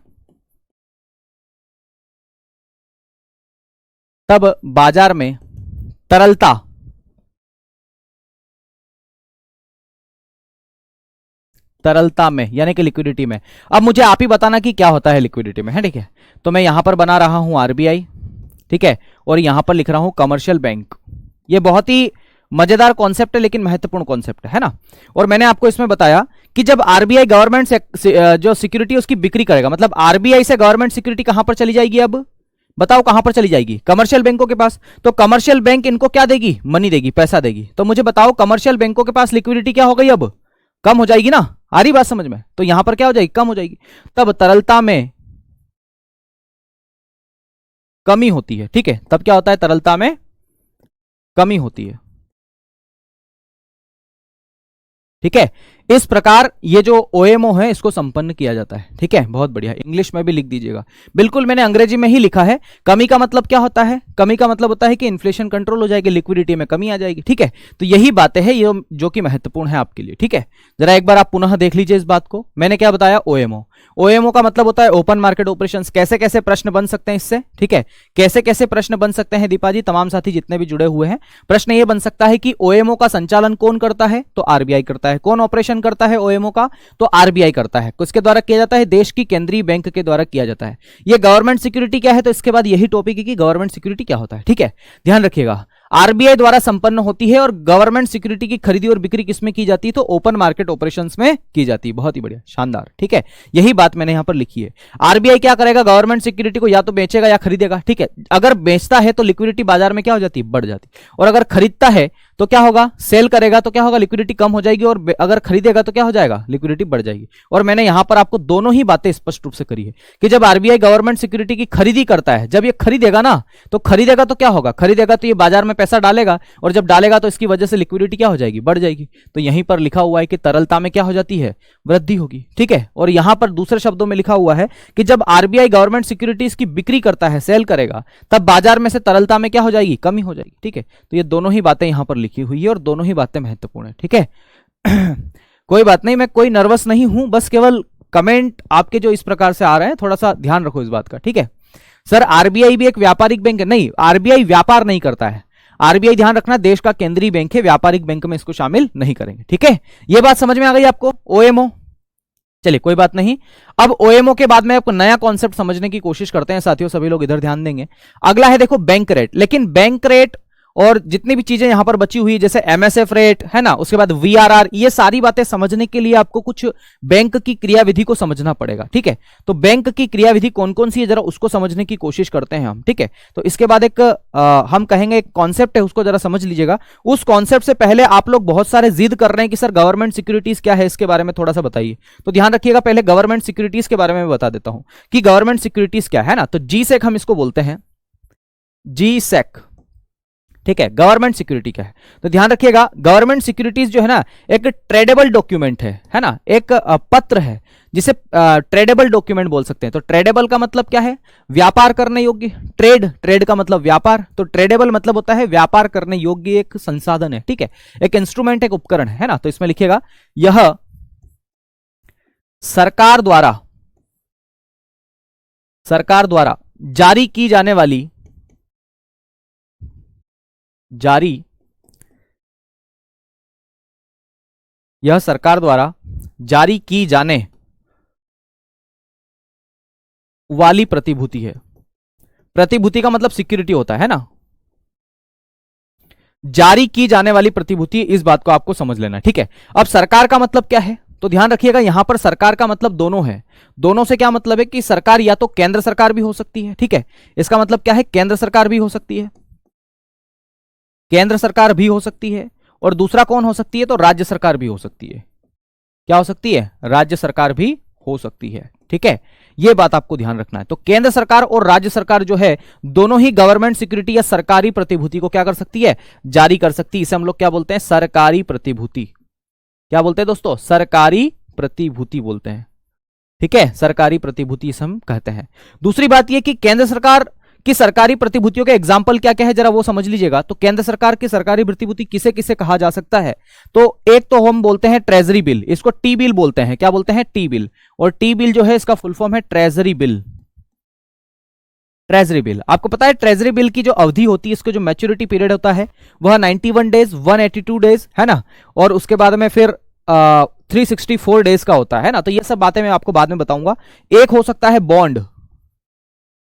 Speaker 1: तरलता, में यानी कि लिक्विडिटी में। अब मुझे आप ही बताना कि क्या होता है लिक्विडिटी में, है ठीक है। तो मैं यहां पर बना रहा हूं आरबीआई, ठीक है, और यहां पर लिख रहा हूं कमर्शियल बैंक। ये बहुत ही मजेदार कॉन्सेप्ट है लेकिन महत्वपूर्ण कॉन्सेप्ट है ना। और मैंने आपको इसमें बताया कि जब आरबीआई गवर्नमेंट से जो सिक्योरिटी उसकी बिक्री करेगा, मतलब आरबीआई से गवर्नमेंट सिक्योरिटी कहां पर चली जाएगी, अब बताओ कहां पर चली जाएगी, कमर्शियल बैंकों के पास। तो कमर्शियल बैंक इनको क्या देगी, मनी देगी, पैसा देगी। तो मुझे बताओ कमर्शियल बैंकों के पास लिक्विडिटी क्या हो गई, अब कम हो जाएगी ना, आ रही बात समझ में। तो यहां पर क्या हो जाएगी, कम हो जाएगी, तब तरलता में कमी होती है, ठीक है, तब क्या होता है, तरलता में कमी होती है, ठीक है। इस प्रकार ये जो ओएमओ है इसको संपन्न किया जाता है, ठीक है, बहुत बढ़िया, इंग्लिश में भी लिख दीजिएगा, बिल्कुल मैंने अंग्रेजी में ही लिखा है। कमी का मतलब क्या होता है, कमी का मतलब होता है कि इन्फ्लेशन कंट्रोल हो जाएगी, लिक्विडिटी में कमी आ जाएगी, ठीक है। तो यही बातें हैं ये जो कि महत्वपूर्ण है आपके लिए, ठीक है। जरा एक बार आप पुनः देख लीजिए इस बात को। मैंने क्या बताया, ओएमओ, ओएमओ का मतलब होता है ओपन मार्केट ऑपरेशंस। कैसे कैसे प्रश्न बन सकते हैं इससे, ठीक है, कैसे कैसे प्रश्न बन सकते हैं दीपा जी, तमाम साथी जितने भी जुड़े हुए हैं, प्रश्न ये बन सकता है कि ओएमओ का संचालन कौन करता है, तो आरबीआई करता है। कौन ऑपरेशन करता है ओएमओ का, तो आरबीआई करता है। किसके द्वारा किया जाता है, देश की केंद्रीय बैंक के द्वारा किया जाता है। ये गवर्नमेंट सिक्योरिटी क्या है, तो इसके बाद यही टॉपिक है कि गवर्नमेंट सिक्योरिटी क्या होता है, ठीक है, ध्यान रखिएगा। आरबीआई द्वारा संपन्न होती है और गवर्नमेंट सिक्योरिटी की खरीदी और बिक्री किसमें की जाती है, तो ओपन मार्केट ऑपरेशंस में की जाती है। बहुत ही बढ़िया, शानदार, ठीक है, यही बात मैंने यहां पर लिखी है। आरबीआई क्या करेगा, गवर्नमेंट सिक्योरिटी को या तो बेचेगा या खरीदेगा, ठीक है। अगर बेचता है तो लिक्विडिटी बाजार में क्या हो जाती है, बढ़ जाती, और अगर खरीदता है तो क्या होगा, सेल करेगा तो क्या होगा, लिक्विडिटी कम हो जाएगी, और अगर खरीदेगा तो क्या हो जाएगा, लिक्विडिटी बढ़ जाएगी। और मैंने यहां पर आपको दोनों ही बातें स्पष्ट रूप से करी है कि जब आरबीआई गवर्नमेंट सिक्योरिटी की खरीदी करता है, जब ये खरीदेगा ना, तो खरीदेगा तो क्या होगा, खरीदेगा तो ये बाजार में पैसा डालेगा, और जब डालेगा तो इसकी वजह से लिक्विडिटी क्या हो जाएगी, बढ़ जाएगी। तो यहीं पर लिखा हुआ है कि तरलता में क्या हो जाती है, वृद्धि होगी, ठीक है। और यहां पर दूसरे शब्दों में लिखा हुआ है कि जब आरबीआई गवर्नमेंट सिक्योरिटीज की बिक्री करता है, सेल करेगा, तब बाजार में से तरलता में क्या हो जाएगी, कमी हो जाएगी, ठीक है। तो ये दोनों ही बातें यहां पर लिखी हुई है और दोनों ही बातें महत्वपूर्ण है, ठीक है। कोई बात नहीं, मैं कोई नर्वस नहीं हूं, बस केवल कमेंट आपके जो इस प्रकार से आ रहे हैं थोड़ा सा ध्यान रखो इस बात का, ठीक है। सर आरबीआई भी एक व्यापारिक बैंक है, नहीं, आरबीआई व्यापार नहीं करता है। आरबीआई ध्यान रखना देश का केंद्रीय बैंक है, व्यापारिक बैंक में इसको शामिल नहीं करेंगे, ठीक है। ये बात समझ में आ गई आपको, ओएमओ। चलिए कोई बात नहीं, अब ओएमओ के बाद में आपको नया कॉन्सेप्ट समझने की कोशिश करते हैं साथियों, सभी लोग इधर ध्यान देंगे। अगला है देखो बैंक रेट, लेकिन बैंक रेट और जितनी भी चीजें यहां पर बची हुई है जैसे एमएसएफ रेट, है ना, उसके बाद वीआरआर, ये सारी बातें समझने के लिए आपको कुछ बैंक की क्रियाविधि को समझना पड़ेगा, ठीक है। तो बैंक की क्रियाविधि कौन कौन सी है जरा उसको समझने की कोशिश करते हैं हम, ठीक है। तो इसके बाद एक हम कहेंगे एक कॉन्सेप्ट है, उसको जरा समझ लीजिएगा। उस कॉन्सेप्ट से पहले आप लोग बहुत सारे जिद कर रहे हैं कि सर गवर्नमेंट सिक्योरिटीज क्या है, इसके बारे में थोड़ा सा बताइए। तो ध्यान रखिएगा, पहले गवर्नमेंट सिक्योरिटीज के बारे में बता देता हूं कि गवर्नमेंट सिक्योरिटीज क्या है ना। तो जी सेक हम इसको बोलते हैं, जी सेक, ठीक है। गवर्नमेंट सिक्योरिटी क्या है, तो ध्यान रखिएगा, गवर्नमेंट सिक्योरिटीज जो है ना एक ट्रेडेबल डॉक्यूमेंट है ना, एक पत्र है जिसे ट्रेडेबल डॉक्यूमेंट बोल सकते हैं। तो ट्रेडेबल का मतलब क्या है, व्यापार करने योग्य, ट्रेड का मतलब व्यापार, तो ट्रेडेबल मतलब होता है व्यापार करने योग्य एक संसाधन है, ठीक है, एक इंस्ट्रूमेंट, एक उपकरण है ना। तो इसमें लिखिएगा यह सरकार द्वारा जारी की जाने वाली, यह सरकार द्वारा जारी की जाने वाली प्रतिभूति है। प्रतिभूति का मतलब सिक्योरिटी होता है ना, जारी की जाने वाली प्रतिभूति, इस बात को आपको समझ लेना, ठीक है। अब सरकार का मतलब क्या है, तो ध्यान रखिएगा यहां पर सरकार का मतलब दोनों है। दोनों से क्या मतलब है कि सरकार या तो केंद्र सरकार भी हो सकती है, ठीक है, इसका मतलब क्या है, केंद्र सरकार भी हो सकती है, केंद्र सरकार भी हो सकती है, और दूसरा कौन हो सकती है, तो राज्य सरकार भी हो सकती है। क्या हो सकती है, राज्य सरकार भी हो सकती है, ठीक है, ये बात आपको ध्यान रखना है। तो केंद्र सरकार और राज्य सरकार जो है दोनों ही गवर्नमेंट सिक्योरिटी या सरकारी प्रतिभूति को क्या कर सकती है, जारी कर सकती है। इसे हम लोग क्या बोलते हैं, सरकारी प्रतिभूति। क्या बोलते हैं दोस्तों, सरकारी प्रतिभूति बोलते हैं। ठीक है, सरकारी प्रतिभूति इसे हम कहते हैं। दूसरी बात यह कि केंद्र सरकार की सरकारी प्रतिभूतियों के एग्जाम्पल क्या क्या है, जरा वो समझ लीजिएगा। तो केंद्र सरकार की सरकारी प्रतिभूति किसे किसे कहा जा सकता है, तो एक तो हम बोलते हैं ट्रेजरी बिल, इसको टी बिल बोलते हैं। क्या बोलते हैं, टी बिल। और टी बिल जो है इसका फुल फॉर्म है ट्रेजरी बिल। ट्रेजरी बिल, आपको पता है ट्रेजरी बिल की जो अवधि होती है, इसको जो मैच्योरिटी पीरियड होता है वह 91 डेज, 182 डेज है ना, और उसके बाद में फिर 364 डेज का होता है ना। तो ये सब बातें मैं आपको बाद में बताऊंगा। एक हो सकता है बॉन्ड,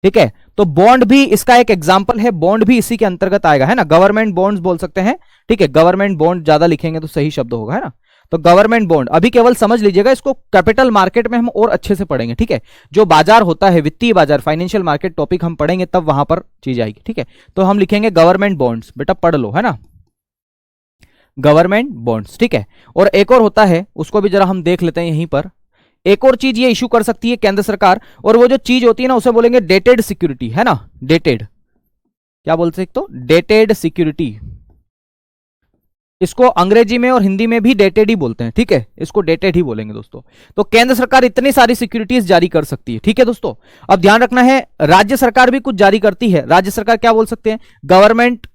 Speaker 1: ठीक है, तो बॉन्ड भी इसका एक एग्जांपल है, बॉन्ड भी इसी के अंतर्गत आएगा, है ना। गवर्नमेंट बॉन्ड्स बोल सकते हैं, ठीक है, गवर्नमेंट बॉन्ड ज्यादा लिखेंगे तो सही शब्द होगा, है ना। तो गवर्नमेंट बॉन्ड अभी केवल समझ लीजिएगा, इसको कैपिटल मार्केट में हम और अच्छे से पढ़ेंगे, ठीक है। जो बाजार होता है, वित्तीय बाजार, फाइनेंशियल मार्केट टॉपिक हम पढ़ेंगे तब वहां पर चीज आएगी, ठीक है। तो हम लिखेंगे गवर्नमेंट बॉन्ड्स, बेटा पढ़ लो, है ना, गवर्नमेंट बॉन्ड्स, ठीक है। और एक और होता है, उसको भी जरा हम देख लेते हैं यहीं पर। एक और चीज ये इशू कर सकती है केंद्र सरकार, और वो जो चीज होती है ना उसे बोलेंगे डेटेड सिक्योरिटी, है ना। डेटेड, क्या बोल सकते हो, डेटेड सिक्योरिटी। इसको अंग्रेजी में और हिंदी में भी डेटेड ही बोलते हैं, ठीक है, इसको डेटेड ही बोलेंगे दोस्तों। तो केंद्र सरकार इतनी सारी सिक्योरिटीज जारी कर सकती है, ठीक है दोस्तों। अब ध्यान रखना है, राज्य सरकार भी कुछ जारी करती है। राज्य सरकार क्या बोल सकते हैं, गवर्नमेंट,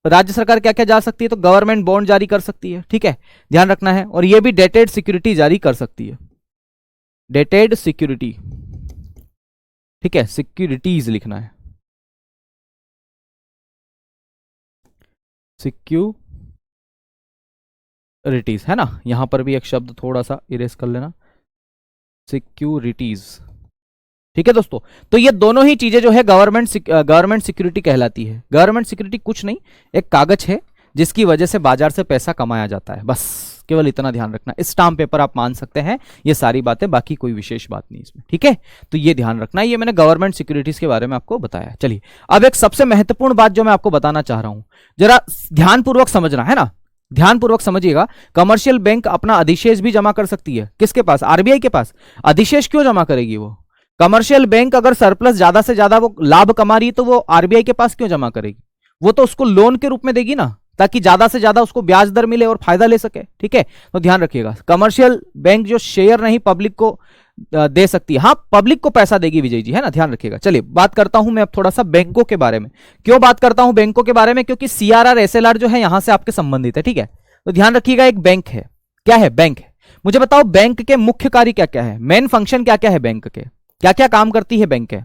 Speaker 1: राज्य सरकार क्या क्या जा सकती है, तो गवर्नमेंट बॉन्ड जारी कर सकती है, ठीक है, ध्यान रखना है। और ये भी डेटेड सिक्योरिटी जारी कर सकती है, डेटेड सिक्योरिटी, ठीक है, सिक्योरिटीज लिखना है, सिक्योरिटीज, है ना। यहां पर भी एक शब्द थोड़ा सा इरेज कर लेना, सिक्योरिटीज, ठीक है दोस्तों। तो ये दोनों ही चीजें जो है गवर्नमेंट सिक्योरिटी कहलाती है। गवर्नमेंट सिक्योरिटी कुछ नहीं, एक कागज है जिसकी वजह से बाजार से पैसा कमाया जाता है, बस केवल इतना ध्यान रखना। स्टाम्प पेपर आप मान सकते हैं, ये सारी बातें, बाकी कोई विशेष बात नहीं इसमें, ठीक है। तो ये ध्यान रखना, ये मैंने गवर्नमेंट सिक्योरिटीज के बारे में आपको बताया। चलिए अब एक सबसे महत्वपूर्ण बात जो मैं आपको बताना चाह रहा हूं, जरा ध्यानपूर्वक समझना, है ना, ध्यानपूर्वक समझिएगा। कमर्शियल बैंक अपना अधिशेष भी जमा कर सकती है, किसके पास, आरबीआई के पास। अधिशेष क्यों जमा करेगी वो, कमर्शियल बैंक अगर सरप्लस ज्यादा से ज्यादा वो लाभ कमा रही है तो वो आरबीआई के पास क्यों जमा करेगी, वो तो उसको लोन के रूप में देगी ना, ताकि ज्यादा से ज्यादा उसको ब्याज दर मिले और फायदा ले सके, ठीक है। तो ध्यान रखिएगा, कमर्शियल बैंक जो शेयर नहीं पब्लिक को दे सकती है, हाँ पब्लिक को पैसा देगी विजय जी, है ना, ध्यान रखिएगा। चलिए बात करता हूं मैं अब थोड़ा सा बैंकों के बारे में। क्यों बात करता हूं बैंकों के बारे में, क्योंकि सीआरआर एसएलआर जो है यहां से आपके संबंधित है, ठीक है। तो ध्यान रखिएगा, एक बैंक है, क्या है, बैंक है। मुझे बताओ बैंक के मुख्य कार्य क्या क्या है, मेन फंक्शन क्या क्या है बैंक के, क्या क्या काम करती है बैंक के।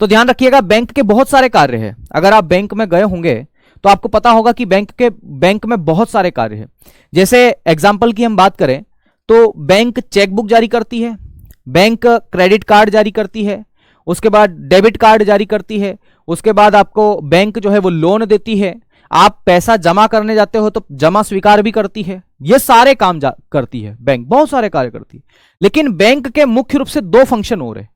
Speaker 1: तो ध्यान रखिएगा, बैंक के बहुत सारे कार्य हैं। अगर आप बैंक में गए होंगे तो आपको पता होगा कि बैंक में बहुत सारे कार्य हैं। जैसे एग्जांपल की हम बात करें तो बैंक चेकबुक जारी करती है, बैंक क्रेडिट कार्ड जारी करती है, उसके बाद डेबिट कार्ड जारी करती है, उसके बाद आपको बैंक जो है वो लोन देती है, आप पैसा जमा करने जाते हो तो जमा स्वीकार भी करती है। ये सारे काम करती है बैंक, बहुत सारे कार्य करती है। लेकिन बैंक के मुख्य रूप से दो फंक्शन हो रहे,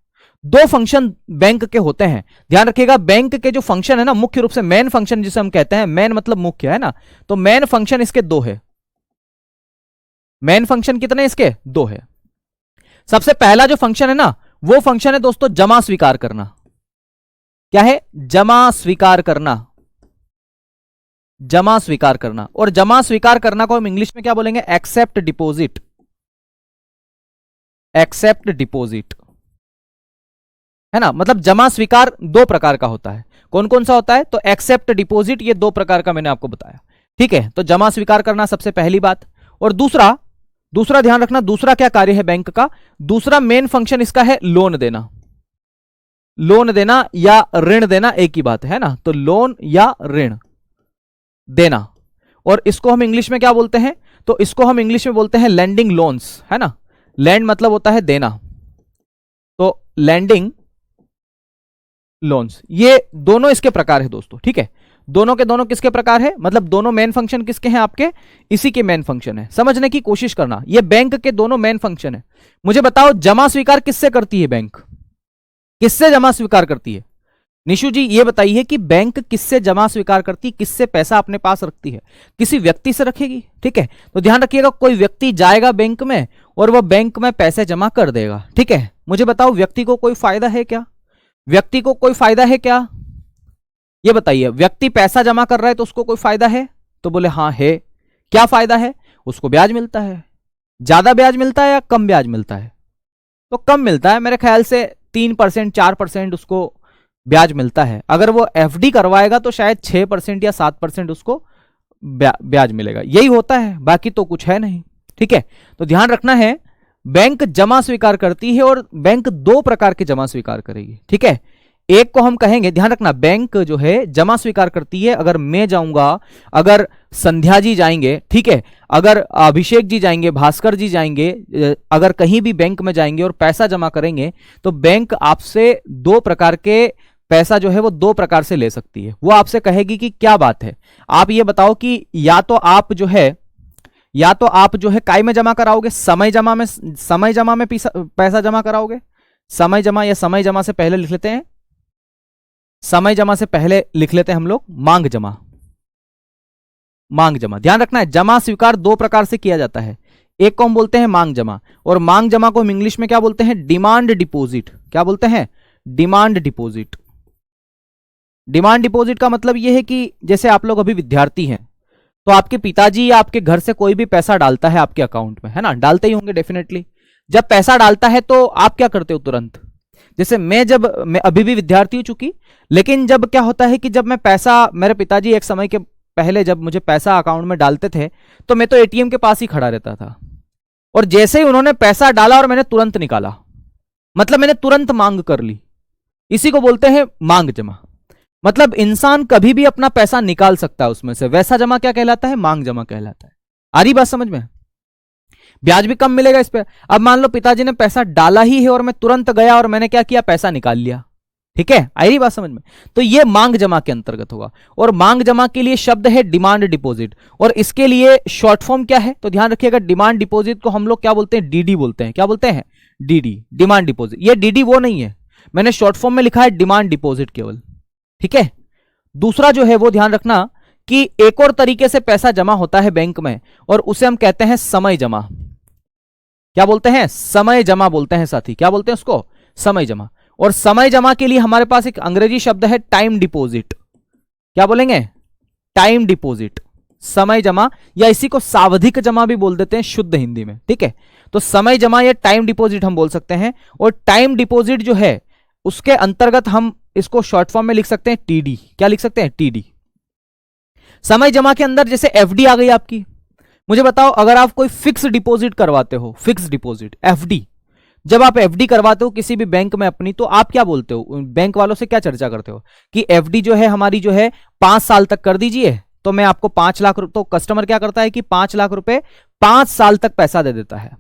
Speaker 1: दो फंक्शन बैंक के होते हैं। ध्यान रखिएगा, बैंक के जो फंक्शन है ना, मुख्य रूप से मेन फंक्शन जिसे हम कहते हैं, मेन मतलब मुख्य, है ना। तो मेन फंक्शन इसके दो है। मेन फंक्शन कितने इसके, दो है। सबसे पहला जो फंक्शन है ना, वो फंक्शन है दोस्तों जमा स्वीकार करना। क्या है, जमा स्वीकार करना, जमा स्वीकार करना। और जमा स्वीकार करना को हम इंग्लिश में क्या बोलेंगे, एक्सेप्ट डिपॉजिट, एक्सेप्ट डिपॉजिट, है ना। मतलब जमा स्वीकार दो प्रकार का होता है। कौन कौन सा होता है, तो एक्सेप्ट डिपॉजिट, ये दो प्रकार का मैंने आपको बताया, ठीक है। तो जमा स्वीकार करना सबसे पहली बात। और दूसरा ध्यान रखना, दूसरा क्या कार्य है बैंक का, दूसरा मेन फंक्शन इसका है लोन देना। लोन देना या ऋण देना एक ही बात है ना, तो लोन या ऋण देना। और इसको हम इंग्लिश में क्या बोलते हैं, तो इसको हम इंग्लिश में बोलते हैं लैंडिंग लोन्स, है ना। लैंड मतलब होता है देना, तो लैंडिंग लोन्स, ये दोनों इसके प्रकार है दोस्तों, ठीक है। दोनों के दोनों किसके प्रकार है, मतलब दोनों मेन फंक्शन किसके हैं आपके, इसी के मेन फंक्शन है। समझने की कोशिश करना, ये बैंक के दोनों मेन फंक्शन है। मुझे बताओ जमा स्वीकार किससे करती है बैंक, किससे जमा स्वीकार करती है, निशु जी ये बताइए कि बैंक किससे जमा स्वीकार करती है, किससे पैसा अपने पास रखती है, किसी व्यक्ति से रखेगी, ठीक है। तो ध्यान रखिएगा, कोई व्यक्ति जाएगा बैंक में और वह बैंक में पैसे जमा कर देगा, ठीक है। मुझे बताओ, व्यक्ति को कोई फायदा है क्या? व्यक्ति को कोई फायदा है क्या? ये बताइए, व्यक्ति पैसा जमा कर रहा है तो उसको कोई फायदा है? तो बोले हाँ है। क्या फायदा है? उसको ब्याज मिलता है। ज्यादा ब्याज मिलता है या कम ब्याज मिलता है? तो कम मिलता है, मेरे ख्याल से 3% 4% उसको ब्याज मिलता है। अगर वो एफडी करवाएगा तो शायद 6% या 7% उसको ब्याज मिलेगा। यही होता है, बाकी तो कुछ है नहीं। ठीक है, तो ध्यान रखना है, बैंक जमा स्वीकार करती है और बैंक दो प्रकार के जमा स्वीकार करेगी। ठीक है, एक को हम कहेंगे, ध्यान रखना, बैंक जो है जमा स्वीकार करती है। अगर मैं जाऊंगा, अगर संध्या जी जाएंगे, ठीक है, अगर अभिषेक जी जाएंगे, भास्कर जी जाएंगे, अगर कहीं भी बैंक में जाएंगे और पैसा जमा करेंगे तो बैंक आपसे दो प्रकार के पैसा जो है वो दो प्रकार से ले सकती है। वो आपसे कहेगी कि क्या बात है, आप ये बताओ कि या तो आप जो है काय में जमा कराओगे, समय जमा में पैसा जमा कराओगे, समय जमा, या समय जमा से पहले लिख लेते हैं, समय जमा से पहले लिख लेते हैं हम लोग मांग जमा। मांग जमा, ध्यान रखना है, जमा स्वीकार दो प्रकार से किया जाता है। एक को हम बोलते हैं मांग जमा, और मांग जमा को हम इंग्लिश में क्या बोलते हैं? Demand deposit. क्या बोलते हैं? Demand deposit. डिमांड डिपॉजिट का मतलब यह है कि जैसे आप लोग अभी विद्यार्थी हैं, तो आपके पिताजी या आपके घर से कोई भी पैसा डालता है आपके अकाउंट में, है ना, डालते ही होंगे डेफिनेटली। जब पैसा डालता है तो आप क्या करते हो? तुरंत, जैसे मैं अभी भी विद्यार्थी हूं चूंकि, लेकिन जब क्या होता है कि जब मैं पैसा, मेरे पिताजी एक समय के पहले जब मुझे पैसा अकाउंट में डालते थे तो मैं तो एटीएम के पास ही खड़ा रहता था, और जैसे ही उन्होंने पैसा डाला और मैंने तुरंत निकाला, मतलब मैंने तुरंत मांग कर ली, इसी को बोलते हैं मांग जमा। मतलब इंसान कभी भी अपना पैसा निकाल सकता है उसमें से, वैसा जमा क्या कहलाता है? मांग जमा कहलाता है। आ रही बात समझ में? ब्याज भी कम मिलेगा इस पे। अब मान लो पिताजी ने पैसा डाला ही है और मैं तुरंत गया और मैंने क्या किया? पैसा निकाल लिया। ठीक है, आ रही बात समझ में? तो ये मांग जमा के अंतर्गत होगा, और मांग जमा के लिए शब्द है डिमांड डिपॉजिट, और इसके लिए शॉर्ट फॉर्म क्या है? तो ध्यान रखिएगा, डिमांड डिपॉजिट को हम लोग क्या बोलते हैं? डीडी बोलते हैं। क्या बोलते हैं? DD, demand deposit. ये डीडी वो नहीं है, मैंने शॉर्ट फॉर्म में लिखा है डिमांड डिपॉजिट केवल। ठीक है, दूसरा जो है वो ध्यान रखना कि एक और तरीके से पैसा जमा होता है बैंक में, और उसे हम कहते हैं समय जमा। क्या बोलते हैं? समय जमा बोलते हैं साथी। क्या बोलते हैं उसको? समय जमा। और समय जमा के लिए हमारे पास एक अंग्रेजी शब्द है टाइम डिपॉजिट। क्या बोलेंगे? टाइम डिपॉजिट, समय जमा, या इसी को सावधिक जमा भी बोल देते हैं शुद्ध हिंदी में। ठीक है, तो समय जमा या टाइम डिपॉजिट हम बोल सकते हैं, और टाइम डिपॉजिट जो है उसके अंतर्गत हम इसको शॉर्ट फॉर्म में लिख सकते हैं टीडी। क्या लिख सकते हैं? टीडी। समय जमा के अंदर जैसे एफडी आ गई आपकी, मुझे बताओ, अगर आप कोई फिक्स डिपॉजिट करवाते हो, फिक्स डिपॉजिट एफडी, जब आप एफडी करवाते हो किसी भी बैंक में अपनी, तो आप क्या बोलते हो? बैंक वालों से क्या चर्चा करते हो कि एफडी जो है हमारी जो है 5 साल तक कर दीजिए, तो मैं आपको 5 लाख रुपए, तो कस्टमर क्या करता है कि 5 लाख रुपए 5 साल तक पैसा दे देता है।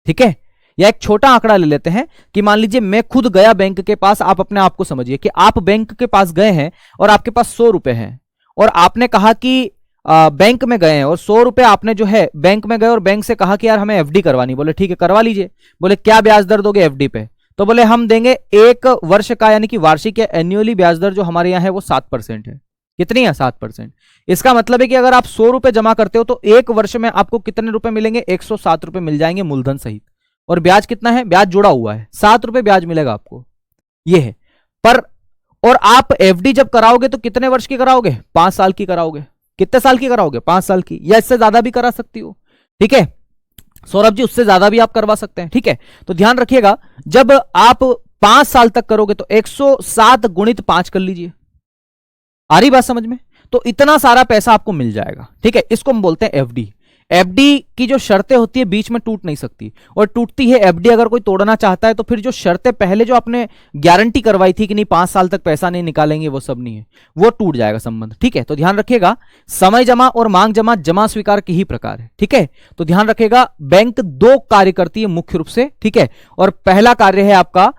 Speaker 1: ठीक है, या एक छोटा आंकड़ा ले लेते हैं कि मान लीजिए मैं खुद गया बैंक के पास, आप अपने आप को समझिए कि आप बैंक के पास गए हैं और आपके पास 100 रुपए हैं, और आपने कहा कि बैंक में गए हैं और 100 रुपए आपने जो है बैंक में गए और बैंक से कहा कि यार हमें एफडी करवानी। बोले ठीक है करवा लीजिए। बोले क्या ब्याज दर दोगे एफडी पे? तो बोले हम देंगे 1 वर्ष का, यानी कि वार्षिक या एन्युअली ब्याज दर जो हमारे यहाँ है वो 7% है। कितनी है? 7%। इसका मतलब है कि अगर आप 100 रुपए जमा करते हो तो 1 वर्ष में आपको कितने रुपए मिलेंगे? 107 रुपए मिल जाएंगे मूलधन सहित। और ब्याज कितना है? ब्याज जुड़ा हुआ है, 7 रुपए ब्याज मिलेगा आपको। ये है पर, और आप एफडी जब कराओगे तो कितने वर्ष की कराओगे? 5 साल की कराओगे। कितने साल की कराओगे? 5 साल की, या इससे ज्यादा भी करा सकती हो। ठीक है सौरभ जी, उससे ज्यादा भी आप करवा सकते हैं। ठीक है, तो ध्यान रखिएगा, जब आप 5 साल तक करोगे तो 107 गुणित 5 कर लीजिए। आ रही बात समझ में? तो इतना सारा पैसा आपको मिल जाएगा। ठीक है, इसको हम बोलते हैं एफडी। एफडी की जो शर्तें होती है बीच में टूट नहीं सकती, और टूटती है एफडी अगर कोई तोड़ना चाहता है तो फिर जो शर्तें पहले जो आपने गारंटी करवाई थी कि नहीं 5 साल तक पैसा नहीं निकालेंगे, वो सब नहीं है, वो टूट जाएगा संबंध। ठीक है, तो ध्यान रखिएगा, समय जमा और मांग जमा जमा स्वीकार के ही प्रकार है। ठीक है, तो ध्यान रखिएगा, बैंक 2 कार्य करती है मुख्य रूप से। ठीक है, और पहला कार्य है आपका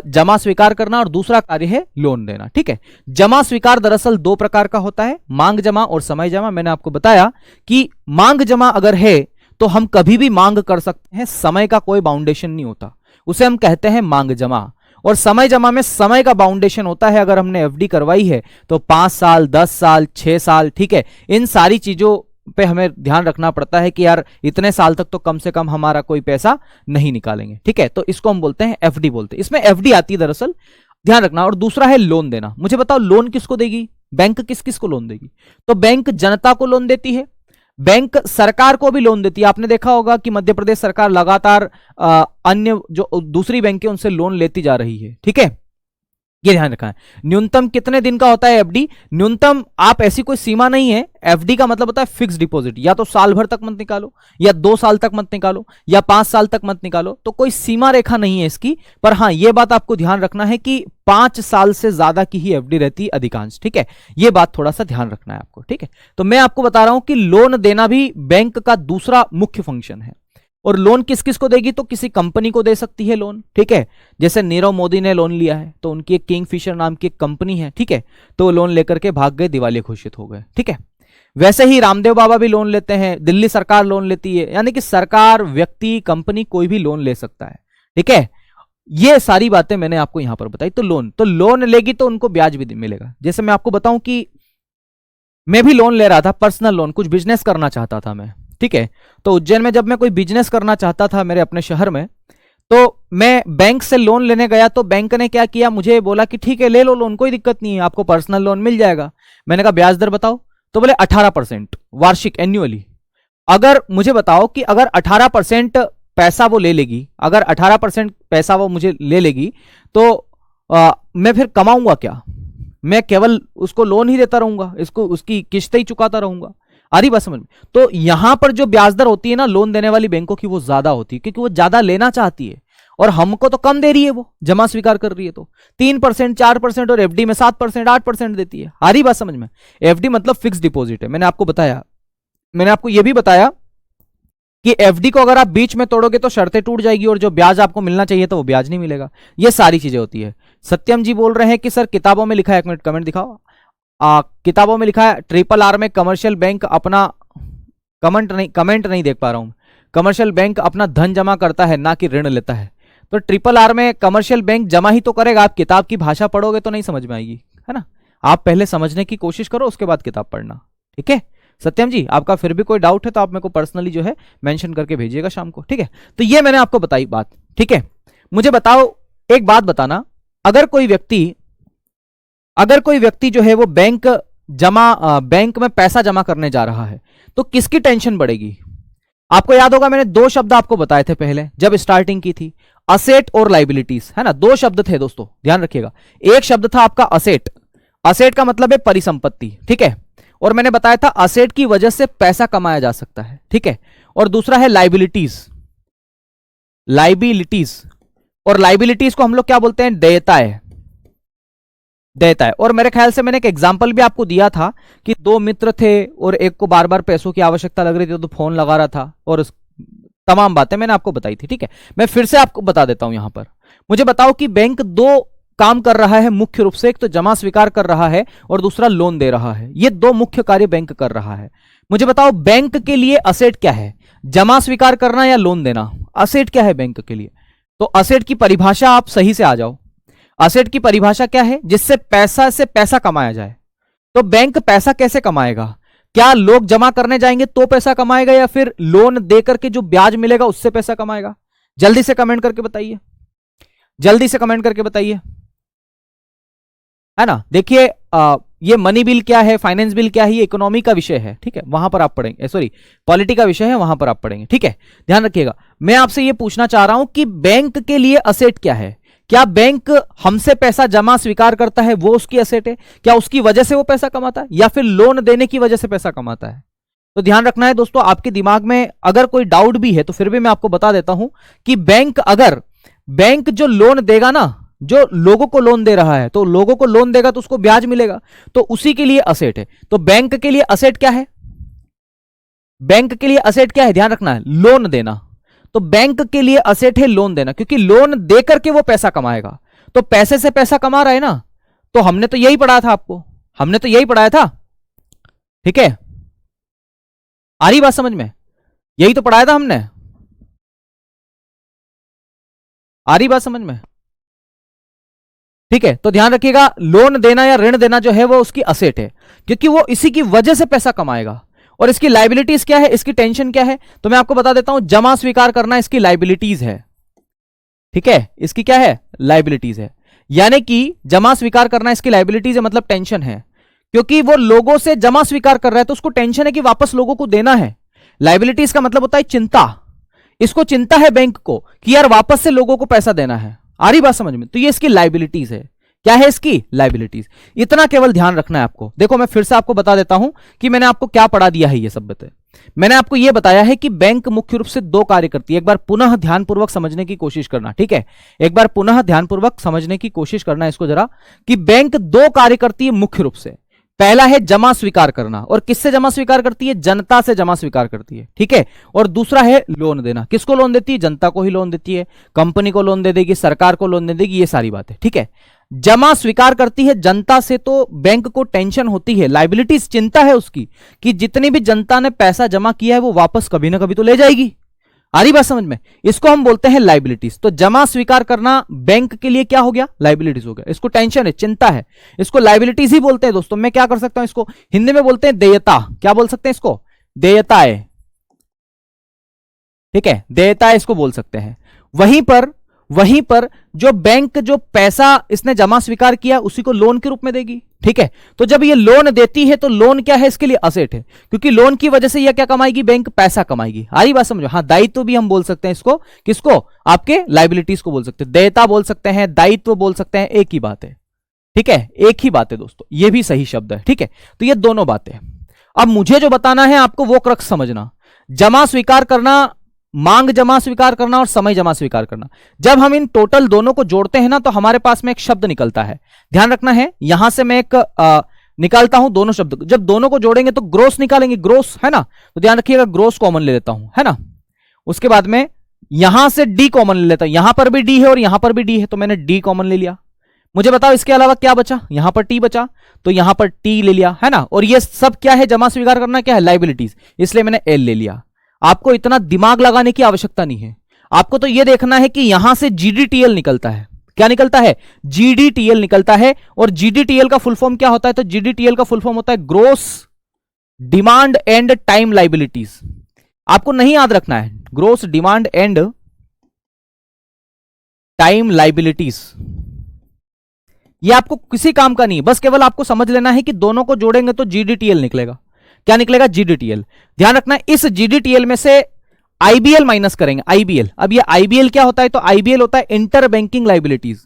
Speaker 1: जमा स्वीकार करना, और दूसरा कार्य है लोन देना। ठीक है, जमा स्वीकार दरअसल 2 प्रकार का होता है, मांग जमा और समय जमा। मैंने आपको बताया कि मांग जमा अगर है तो हम कभी भी मांग कर सकते हैं, समय का कोई बाउंडेशन नहीं होता, उसे हम कहते हैं मांग जमा। और समय जमा में समय का बाउंडेशन होता है, अगर हमने एफडी करवाई है तो 5 साल, 10 साल, 6 साल। ठीक है, इन सारी चीजों पे हमें ध्यान रखना पड़ता है कि यार इतने साल तक तो कम से कम हमारा कोई पैसा नहीं निकालेंगे, ठीक है। तो इसको हम बोलते हैं एफडी बोलते हैं, इसमें एफडी आती है दरअसल, ध्यान रखना। और दूसरा है लोन देना। मुझे बताओ लोन किसको देगी, बैंक किस किस को लोन देगी? तो बैंक जनता को लोन देती है, बैंक सरकार को भी लोन देती है। आपने देखा होगा कि मध्य प्रदेश सरकार लगातार अन्य जो दूसरी बैंक है उनसे लोन लेती जा रही है, ठीक है, ये ध्यान रखना है। न्यूनतम कितने दिन का होता है एफडी? न्यूनतम आप ऐसी कोई सीमा नहीं है, एफडी का मतलब होता है फिक्स डिपॉजिट, या तो साल भर तक मत निकालो, या 2 साल तक मत निकालो, या 5 साल तक मत निकालो, तो कोई सीमा रेखा नहीं है इसकी। पर हां यह बात आपको ध्यान रखना है कि 5 साल से ज्यादा की ही एफडी रहती है अधिकांश, ठीक है, यह बात थोड़ा सा ध्यान रखना है आपको, ठीक है। तो मैं आपको बता रहा हूं कि लोन देना भी बैंक का दूसरा मुख्य फंक्शन है। और लोन किस किस को देगी? तो किसी कंपनी को दे सकती है लोन, ठीक है, जैसे नीरव मोदी ने लोन लिया है तो उनकी एक किंगफिशर नाम की एक कंपनी है, ठीक है, तो लोन लेकर के भाग गए, दिवालिया घोषित हो गए, ठीक है। वैसे ही रामदेव बाबा भी लोन लेते हैं, दिल्ली सरकार लोन लेती है, यानी कि सरकार, व्यक्ति, कंपनी कोई भी लोन ले सकता है, ठीक है। ये सारी बातें मैंने आपको यहां पर बताई। तो लोन लेगी तो उनको ब्याज भी मिलेगा। जैसे मैं आपको बताऊं कि मैं भी लोन ले रहा था, पर्सनल लोन, कुछ बिजनेस करना चाहता था मैं, ठीक है। तो उज्जैन में जब मैं कोई बिजनेस करना चाहता था मेरे अपने शहर में, तो मैं बैंक से लोन लेने गया, तो बैंक ने क्या किया, मुझे बोला कि ठीक है ले लो लोन, कोई दिक्कत नहीं है, आपको पर्सनल लोन मिल जाएगा। मैंने कहा ब्याज दर बताओ, तो बोले 18% वार्षिक, एन्युअली। अगर मुझे बताओ कि अगर 18% पैसा वो ले लेगी, अगर 18% पैसा वो मुझे ले लेगी, तो मैं फिर कमाऊंगा क्या? मैं केवल उसको लोन ही देता रहूंगा, इसको उसकी किस्तें ही चुकाता रहूंगा। आ रही बात समझ में? तो यहां पर जो ब्याज दर होती है ना लोन देने वाली बैंकों की, वो ज्यादा होती है, क्योंकि वो ज्यादा लेना चाहती है और हमको तो कम दे रही है, वो जमा स्वीकार कर रही है तो 3%, 4%, और एफडी में 7%, 8% देती है। आ रही बात समझ में? एफडी मतलब फिक्स डिपॉजिट है। मैंने आपको बताया, मैंने आपको यह भी बताया कि एफडी को अगर आप बीच में तोड़ोगे तो शर्तें टूट जाएगी और जो ब्याज आपको मिलना चाहिए तो वो ब्याज नहीं मिलेगा। ये सारी चीजें होती है। सत्यम जी बोल रहे हैं कि सर किताबों में लिखा है, 1 मिनट कमेंट दिखाओ। किताबों में लिखा है RRR में कमर्शियल बैंक अपना, कमेंट नहीं देख पा रहा हूं, कमर्शियल बैंक अपना धन जमा करता है ना कि ऋण लेता है। तो RRR में कमर्शियल बैंक जमा ही तो करेगा, आप किताब की भाषा पढ़ोगे तो नहीं समझ में आएगी, है ना। आप पहले समझने की कोशिश करो, उसके बाद किताब पढ़ना, ठीक है। सत्यम जी आपका फिर भी कोई डाउट है तो आप मेरे को पर्सनली जो है मेंशन करके भेजिएगा शाम को, ठीक है। तो ये मैंने आपको बताई बात, ठीक है। मुझे बताओ एक बात बताना, अगर कोई व्यक्ति जो है वो बैंक में पैसा जमा करने जा रहा है तो किसकी टेंशन बढ़ेगी? आपको याद होगा मैंने 2 शब्द आपको बताए थे पहले जब स्टार्टिंग की थी, असेट और लाइबिलिटीज, है ना। 2 शब्द थे दोस्तों, ध्यान रखिएगा। एक शब्द था आपका असेट, असेट का मतलब है परिसंपत्ति, ठीक है, और मैंने बताया था असेट की वजह से पैसा कमाया जा सकता है, ठीक है। और दूसरा है लाइबिलिटीज, और लाइबिलिटीज को हम लोग क्या बोलते हैं? देयता है। और मेरे ख्याल से मैंने एक एग्जांपल भी आपको दिया था कि 2 मित्र थे और एक को बार बार पैसों की आवश्यकता लग रही थी तो फोन लगा रहा था, और तमाम बातें मैंने आपको बताई थी, ठीक है। मैं फिर से आपको बता देता हूं यहां पर। मुझे बताओ कि बैंक 2 काम कर रहा है मुख्य रूप से, एक तो जमा स्वीकार कर रहा है और दूसरा लोन दे रहा है। ये 2 मुख्य कार्य बैंक कर रहा है। मुझे बताओ बैंक के लिए असेट क्या है? जमा स्वीकार करना या लोन देना? असेट क्या है बैंक के लिए? तो असेट की परिभाषा आप सही से आ जाओ। असेट की परिभाषा क्या है? जिससे पैसा से पैसा कमाया जाए। तो बैंक पैसा कैसे कमाएगा? क्या लोग जमा करने जाएंगे तो पैसा कमाएगा, या फिर लोन देकर के जो ब्याज मिलेगा उससे पैसा कमाएगा? जल्दी से कमेंट करके बताइए, जल्दी से कमेंट करके बताइए, है ना। देखिए ये मनी बिल क्या है, फाइनेंस बिल क्या है, ये इकोनॉमी का विषय है, ठीक है, वहां पर आप पढ़ेंगे, सॉरी पॉलिटी का विषय है, वहां पर आप पढ़ेंगे, ठीक है, ध्यान रखिएगा। मैं आपसे ये पूछना चाह रहा हूं कि बैंक के लिए असेट क्या है? क्या बैंक हमसे पैसा जमा स्वीकार करता है वो उसकी एसेट है? क्या उसकी वजह से वो पैसा कमाता है, या फिर लोन देने की वजह से पैसा कमाता है? तो ध्यान रखना है दोस्तों, आपके दिमाग में अगर कोई डाउट भी है तो फिर भी मैं आपको बता देता हूं कि बैंक जो लोन देगा ना, जो लोगों को लोन दे रहा है, तो लोगों को लोन देगा तो उसको ब्याज मिलेगा, तो उसी के लिए असेट है। तो बैंक के लिए असेट क्या है? बैंक के लिए असेट क्या है? ध्यान रखना है, लोन देना। तो बैंक के लिए असेट है लोन देना, क्योंकि लोन दे करके वो पैसा कमाएगा। तो पैसे से पैसा कमा रहा है ना, तो हमने तो यही पढ़ाया था आपको, हमने तो यही पढ़ाया था, ठीक है। आ रही बात समझ में? यही तो पढ़ाया था हमने, आ रही बात समझ में? ठीक है, तो ध्यान रखिएगा, लोन देना या ऋण देना जो है वो उसकी असेट है, क्योंकि वो इसी की वजह से पैसा कमाएगा। और इसकी लाइबिलिटीज क्या है, इसकी टेंशन क्या है, तो मैं आपको बता देता हूं, जमा स्वीकार करना इसकी लाइबिलिटीज है। ठीक है, इसकी क्या है, लाइबिलिटीज है, यानी कि जमा स्वीकार करना इसकी लाइबिलिटीज है, मतलब टेंशन है, क्योंकि वो लोगों से जमा स्वीकार कर रहा है तो उसको टेंशन है कि वापस लोगों को देना है। लाइबिलिटीज का मतलब होता है चिंता, इसको चिंता है बैंक को कि यार वापस से लोगों को पैसा देना है। आ रही बात समझ में, तो ये इसकी लाइबिलिटीज है। क्या है इसकी लाइबिलिटीज, इतना केवल ध्यान रखना है आपको। देखो मैं फिर से आपको बता देता हूं कि मैंने आपको क्या पढ़ा दिया है, ये सब बताए मैंने आपको यह बताया है कि बैंक मुख्य रूप से दो कार्य करती है। एक बार पुनः ध्यानपूर्वक समझने की कोशिश करना, ठीक है, एक बार पुनः ध्यानपूर्वक समझने की कोशिश करना इसको जरा, कि बैंक दो कार्य करती है मुख्य रूप से। पहला है जमा स्वीकार करना, और किससे जमा स्वीकार करती है, जनता से जमा स्वीकार करती है, ठीक है। और दूसरा है लोन देना, किसको लोन देती है, जनता को ही लोन देती है, कंपनी को लोन दे देगी, सरकार को लोन दे देगी, ये सारी बातें, ठीक है। जमा स्वीकार करती है जनता से, तो बैंक को टेंशन होती है, लाइबिलिटीज चिंता है उसकी कि जितनी भी जनता ने पैसा जमा किया है वो वापस कभी ना कभी तो ले जाएगी। आ रही बात समझ में, इसको हम बोलते हैं लाइबिलिटीज। तो जमा स्वीकार करना बैंक के लिए क्या हो गया, लाइबिलिटीज हो गया, इसको टेंशन है, चिंता है, इसको लाइबिलिटीज ही बोलते हैं दोस्तों। मैं क्या कर सकता हूं, इसको हिंदी में बोलते हैं देयता, क्या बोल सकते हैं इसको, देयता है, ठीक है, देयता इसको बोल सकते हैं। वहीं पर जो बैंक जो पैसा इसने जमा स्वीकार किया उसी को लोन के रूप में देगी, ठीक है। तो जब ये लोन देती है तो लोन क्या है, इसके लिए असेट है, क्योंकि लोन की वजह से यह क्या कमाएगी, बैंक पैसा कमाएगी। आ रही बात समझो, हाँ दायित्व भी हम बोल सकते हैं इसको, किसको, आपके लाइबिलिटीज को बोल सकते हैं, देयता बोल सकते हैं, दायित्व बोल सकते हैं, एक ही बात है, ठीक है, एक ही बात है दोस्तों, ये भी सही शब्द है, ठीक है। तो ये दोनों बातें, अब मुझे जो बताना है आपको वो क्रक्स समझना, जमा स्वीकार करना, मांग जमा स्वीकार करना और समय जमा स्वीकार करना। जब हम इन टोटल दोनों को जोड़ते हैं ना तो हमारे पास में एक शब्द निकलता है, ध्यान रखना है, यहां से मैं एक निकालता हूं दोनों शब्द, जब दोनों को जोड़ेंगे तो ग्रोस निकालेंगे, ग्रोस है ना, तो ध्यान रखिएगा ग्रोस कॉमन ले लेता हूं, है ना। उसके बाद में यहां से डी कॉमन ले लेता हूं, यहां पर भी डी है और यहां पर भी डी है, तो मैंने डी कॉमन ले लिया। मुझे बताओ इसके अलावा क्या बचा, यहां पर टी बचा, तो यहां पर टी ले लिया, है ना। और ये सब क्या है, जमा स्वीकार करना क्या है, लाइबिलिटीज, इसलिए मैंने एल ले लिया। आपको इतना दिमाग लगाने की आवश्यकता नहीं है, आपको तो यह देखना है कि यहां से जीडीटीएल निकलता है, क्या निकलता है, जीडीटीएल निकलता है। और जीडीटीएल का फुल फॉर्म क्या होता है, तो जीडीटीएल का फुल फॉर्म होता है gross demand and time liabilities. आपको नहीं याद रखना है, gross demand and time liabilities, ये आपको किसी काम का नहीं है, बस केवल आपको समझ लेना है कि दोनों को जोड़ेंगे तो जीडीटीएल निकलेगा। क्या निकलेगा, जीडीटीएल। ध्यान रखना इस जीडीटीएल में से आईबीएल माइनस करेंगे, आईबीएल। अब ये आईबीएल क्या होता है, तो आईबीएल होता है इंटर बैंकिंग लाइबिलिटीज।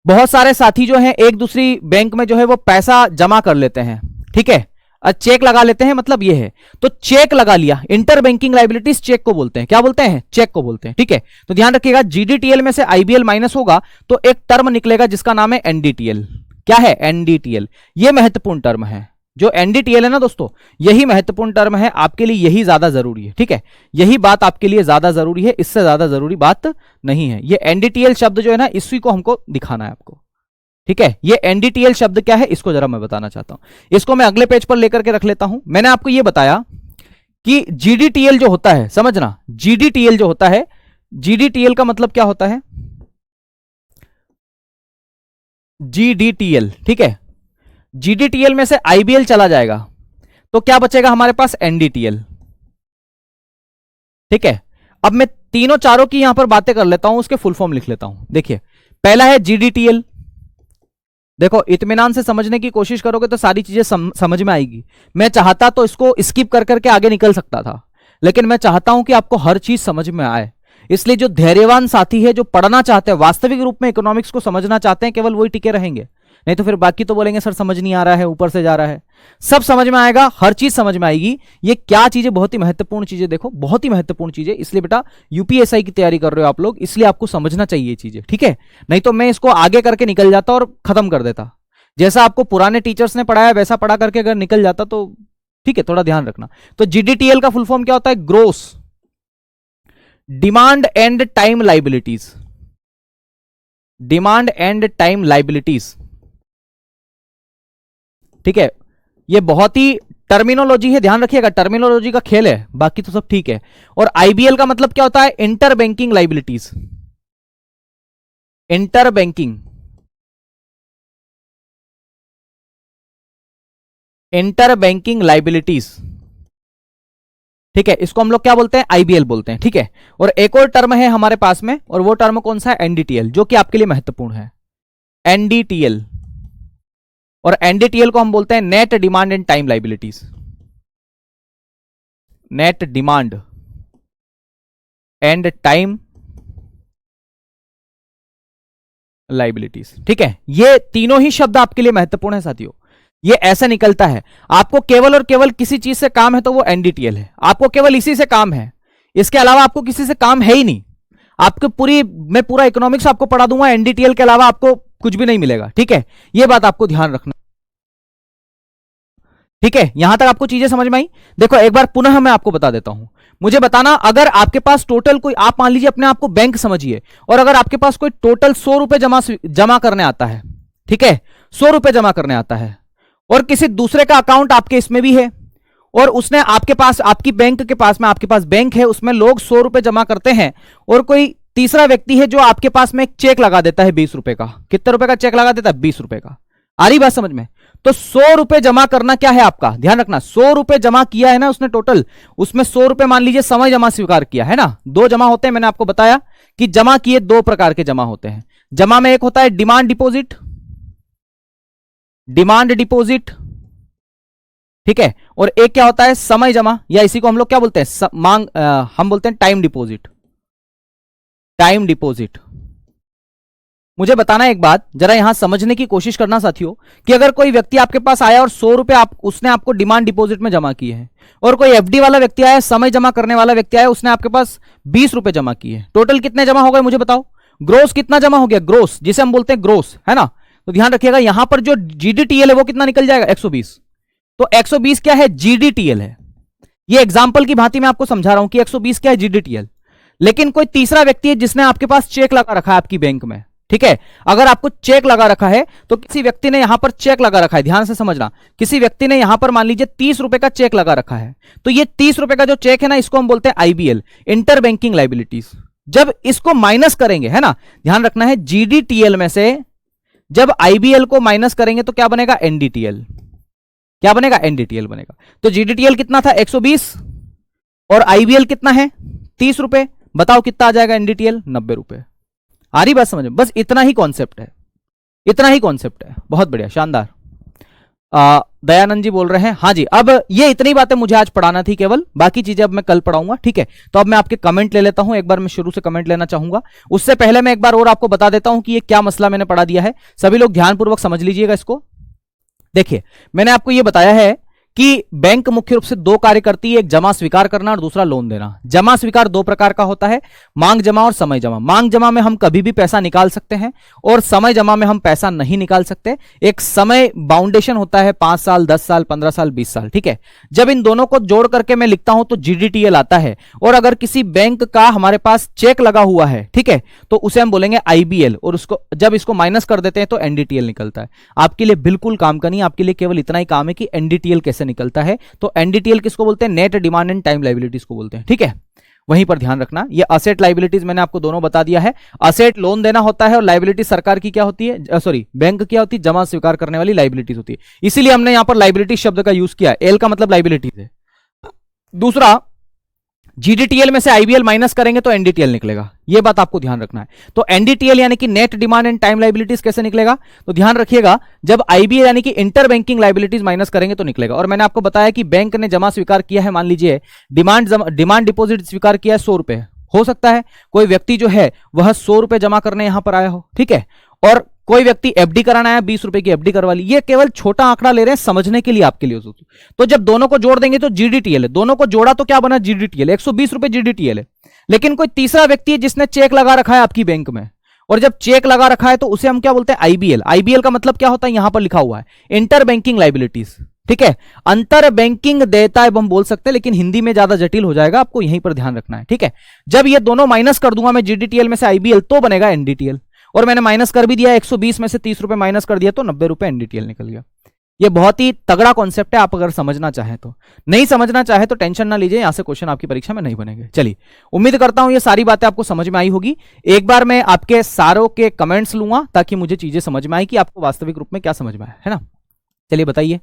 Speaker 1: बहुत सारे साथी जो हैं एक दूसरी बैंक में जो है वो पैसा जमा कर लेते हैं, ठीक है, चेक लगा लेते हैं, मतलब ये है, तो चेक लगा लिया, इंटर बैंकिंग लाइबिलिटीज चेक को बोलते हैं, क्या बोलते हैं, चेक को बोलते हैं, ठीक है। तो ध्यान रखिएगा जीडीटीएल में से आईबीएल माइनस होगा तो एक टर्म निकलेगा जिसका नाम है एनडीटीएल। क्या है, एनडीटीएल। ये महत्वपूर्ण टर्म है, जो एनडीटीएल है ना दोस्तों, यही महत्वपूर्ण टर्म है आपके लिए, यही ज्यादा जरूरी है, ठीक है, यही बात आपके लिए ज्यादा जरूरी है, इससे ज्यादा जरूरी बात नहीं है। ये एनडीटीएल शब्द जो है ना, इसी को हमको दिखाना है आपको, ठीक है। ये एनडीटीएल शब्द क्या है, इसको जरा मैं बताना चाहता हूं, इसको मैं अगले पेज पर लेकर के रख लेता हूं। मैंने आपको यह बताया कि जीडीटीएल जो होता है, समझना, जीडीटीएल जो होता है, जीडीटीएल का मतलब क्या होता है, जीडीटीएल, ठीक है। जीडीटीएल में से आईबीएल चला जाएगा तो क्या बचेगा हमारे पास, एनडीटीएल, ठीक है। अब मैं तीनों चारों की यहां पर बातें कर लेता हूं, उसके फुल फॉर्म लिख लेता हूं। देखिए पहला है जीडीटीएल, देखो इत्मीनान से समझने की कोशिश करोगे तो सारी चीजें समझ में आएगी। मैं चाहता तो इसको स्किप कर करके आगे निकल सकता था, लेकिन मैं चाहता हूं कि आपको हर चीज समझ में आए, इसलिए जो धैर्यवान साथी है, जो पढ़ना चाहते हैं, वास्तविक रूप में इकोनॉमिक्स को समझना चाहते हैं, केवल वही टिके रहेंगे, नहीं तो फिर बाकी तो बोलेंगे सर समझ नहीं आ रहा है, ऊपर से जा रहा है। सब समझ में आएगा, हर चीज समझ में आएगी। ये क्या चीजें, बहुत ही महत्वपूर्ण चीजें, देखो बहुत ही महत्वपूर्ण चीजें, इसलिए बेटा यूपीएसआई की तैयारी कर रहे हो आप लोग, इसलिए आपको समझना चाहिए ये चीजें, ठीक है। नहीं तो मैं इसको आगे करके निकल जाता और खत्म कर देता, जैसा आपको पुराने टीचर्स ने पढ़ाया वैसा पढ़ा करके अगर निकल जाता तो ठीक है, थोड़ा ध्यान रखना। तो जीडीटीएल का फुल फॉर्म क्या होता है, gross demand and time liabilities, demand and time liabilities, ठीक है। ये बहुत ही टर्मिनोलॉजी है, ध्यान रखिएगा, टर्मिनोलॉजी का खेल है, बाकी तो सब ठीक है। और आईबीएल का मतलब क्या होता है, inter banking liabilities, inter banking, inter banking liabilities, ठीक है, इसको हम लोग क्या बोलते हैं, आईबीएल बोलते हैं। ठीक है, और एक और टर्म है हमारे पास में, और वो टर्म कौन सा है, एनडीटीएल, जो कि आपके लिए महत्वपूर्ण है, एनडीटीएल। और एनडीटीएल को हम बोलते हैं net demand and time liabilities, net demand and time liabilities. ठीक है, ये तीनों ही शब्द आपके लिए महत्वपूर्ण है साथियों। ये ऐसा निकलता है, आपको केवल और केवल किसी चीज से काम है तो वो एनडीटीएल है, आपको केवल इसी से काम है, इसके अलावा आपको किसी से काम है ही नहीं। आपको मैं पूरा इकोनॉमिक्स आपको पढ़ा दूंगा, एनडीटीएल के अलावा आपको कुछ भी नहीं मिलेगा। ठीक है, ये बात आपको ध्यान रखना। ठीक है, यहां तक आपको चीजें समझ में आई। देखो एक बार पुनः मैं आपको बता देता हूं, मुझे बताना, अगर आपके पास टोटल कोई, आप मान लीजिए अपने आप को बैंक समझिए, और अगर आपके पास कोई टोटल 100 रुपए जमा करने आता है, ठीक है, 100 रुपए जमा करने आता है, और किसी दूसरे का अकाउंट आपके इसमें भी है, और उसने आपके पास, आपकी बैंक के पास में, आपके पास बैंक है, उसमें लोग 100 रुपए जमा करते हैं, और कोई तीसरा व्यक्ति है जो आपके पास में एक चेक लगा देता है 20 रुपए का। कितने रुपए का चेक लगा देता है, 20 रुपए का। आ रही बात समझ में? तो 100 रुपए जमा करना क्या है आपका, ध्यान रखना, 100 रुपए जमा किया है ना उसने टोटल, उसमें 100 रुपए मान लीजिए समय जमा स्वीकार किया है ना। दो जमा होते हैं, मैंने आपको बताया कि जमा किए दो प्रकार के जमा होते हैं। जमा में एक होता है डिमांड डिपॉजिट, डिमांड डिपॉजिट, ठीक है, और एक क्या होता है, समय जमा, या इसी को हम लोग क्या बोलते हैं, हम बोलते हैं टाइम डिपॉजिट, टाइम डिपॉजिट। मुझे बताना एक बात, जरा यहां समझने की कोशिश करना साथियों, कि अगर कोई व्यक्ति आपके पास आया और 100 रुपए उसने आपको डिमांड डिपॉजिट में जमा किए हैं, और कोई एफडी वाला व्यक्ति आया, समय जमा करने वाला व्यक्ति आया, उसने आपके पास 20 रुपए जमा किए, टोटल कितने जमा हो गए मुझे बताओ, ग्रोस कितना जमा हो गया, ग्रोस जिसे हम बोलते हैं ग्रोस, है ना। तो ध्यान रखिएगा यहां पर जो जीडीटीएल है वो कितना निकल जाएगा, 120। तो 120 क्या है, जीडीटीएल है। ये एग्जांपल की भांति मैं आपको समझा रहा हूं कि 120 क्या है, जीडीटीएल। लेकिन कोई तीसरा व्यक्ति है जिसने आपके पास चेक लगा रखा है आपकी बैंक में, ठीक है, अगर आपको चेक लगा रखा है तो किसी व्यक्ति ने यहां पर चेक लगा रखा है, ध्यान से समझना, किसी व्यक्ति ने यहां पर मान लीजिए 30 रुपए का चेक लगा रखा है, तो ये 30 रुपए का जो चेक है ना, इसको हम बोलते हैं आईबीएल, इंटर बैंकिंग लाइबिलिटीज। जब इसको माइनस करेंगे, है ना, ध्यान रखना है, जीडीटीएल में से जब आईबीएल को माइनस करेंगे तो क्या बनेगा, एनडीटीएल। क्या बनेगा, एनडीटीएल बनेगा। तो जीडीटीएल कितना था, 120, और आईबीएल कितना है, 30 रुपए। बताओ कितना आ जाएगा एनडीटीएल, 90 रुपए। आ रही बात समझ में? बस इतना ही कॉन्सेप्ट है, इतना ही कॉन्सेप्ट है। बहुत बढ़िया, शानदार। दयानंद जी बोल रहे हैं, हाँ जी, अब ये इतनी बातें मुझे आज पढ़ाना थी केवल, बाकी चीजें अब मैं कल पढ़ाऊंगा, ठीक है। तो अब मैं आपके कमेंट ले लेता हूं, एक बार मैं शुरू से कमेंट लेना चाहूंगा। उससे पहले मैं एक बार और आपको बता देता हूं कि ये क्या मसला मैंने पढ़ा दिया है। सभी लोग ध्यानपूर्वक समझ लीजिएगा इसको। देखिए, मैंने आपको ये बताया है कि बैंक मुख्य रूप से दो कार्य करती है, एक जमा स्वीकार करना और दूसरा लोन देना। जमा स्वीकार दो प्रकार का होता है, मांग जमा और समय जमा। मांग जमा में हम कभी भी पैसा निकाल सकते हैं, और समय जमा में हम पैसा नहीं निकाल सकते। एक समय बाउंडेशन होता है, 5 साल, 10 साल, 15 साल, 20 साल, ठीक है। जब इन दोनों को जोड़ करके मैं लिखता हूं तो जीडीटीएल आता है। और अगर किसी बैंक का हमारे पास चेक लगा हुआ है, ठीक है, तो उसे हम बोलेंगे आईबीएल, और उसको जब इसको माइनस कर देते हैं तो एनडीटीएल निकलता है। आपके लिए बिल्कुल काम का नहीं, आपके लिए केवल इतना ही काम है कि एनडीटीएल कैसे निकलता है। तो एनडीटीएल किसको बोलते हैं, net demand and time liabilities को बोलते हैं, ठीक है। वहीं पर ध्यान रखना, ये असेट लायबिलिटीज मैंने आपको दोनों बता दिया है। असेट लोन देना होता है, और लायबिलिटी सरकार की क्या होती है, सॉरी बैंक क्या होती है, जमा स्वीकार करने वाली लायबिलिटीज होती है। इसीलिए हमने यहां पर लायबिलिटी शब्द का यूज किया, एल का मतलब लायबिलिटीज है। दूसरा, जीडीटीएल में से आईबीएल माइनस करेंगे तो एनडीटीएल निकलेगा, यह बात आपको ध्यान रखना है। तो एनडीटीएल यानी कि net demand and time liabilities कैसे निकलेगा, तो ध्यान रखिएगा, जब आईबीएल यानी कि इंटर बैंकिंग लायबिलिटीज माइनस करेंगे तो निकलेगा। और मैंने आपको बताया कि बैंक ने जमा स्वीकार किया है, मान लीजिए डिमांड डिपॉजिट स्वीकार किया है 100 रुपए। हो सकता है कोई व्यक्ति जो है वह 100 रुपए जमा करने यहां पर आया हो, ठीक है, और कोई व्यक्ति एफडी कराना है, 20 रुपए की एफडी करवा ली। ये केवल छोटा आंकड़ा ले रहे हैं समझने के लिए आपके लिए। तो जब दोनों को जोड़ देंगे तो जीडीटीएल है, दोनों को जोड़ा तो क्या बना, जीडीटीएल, 120 रुपए जीडीटीएल है। लेकिन कोई तीसरा व्यक्ति है जिसने चेक लगा रखा है आपकी बैंक में, और जब चेक लगा रखा है तो उसे हम क्या बोलते हैं, आईबीएल। आईबीएल का मतलब क्या होता है, यहां पर लिखा हुआ है इंटर बैंकिंग लायबिलिटीज, ठीक है। अंतर बैंकिंग देयता हम बोल सकते हैं, लेकिन हिंदी में ज्यादा जटिल हो जाएगा, आपको यहीं पर ध्यान रखना है, ठीक है। जब ये दोनों माइनस कर दूंगा मैं जीडीटीएल में से आईबीएल, तो बनेगा एनडीटीएल। और मैंने माइनस कर भी दिया, 120 में से 30 रुपए माइनस कर दिया तो 90 रुपए एनडीटीएल निकल गया। ये बहुत ही तगड़ा कॉन्सेप्ट है, आप अगर समझना चाहें तो। नहीं समझना चाहे तो टेंशन ना लीजिए, यहां से क्वेश्चन आपकी परीक्षा में नहीं बनेंगे। चलिए, उम्मीद करता हूं ये सारी बातें आपको समझ में आई होगी। एक बार मैं आपके सारों के कमेंट्स लूंगा ताकि मुझे चीजें समझ में आई कि आपको वास्तविक रूप में क्या समझ में आया, है ना। चलिए बताइए।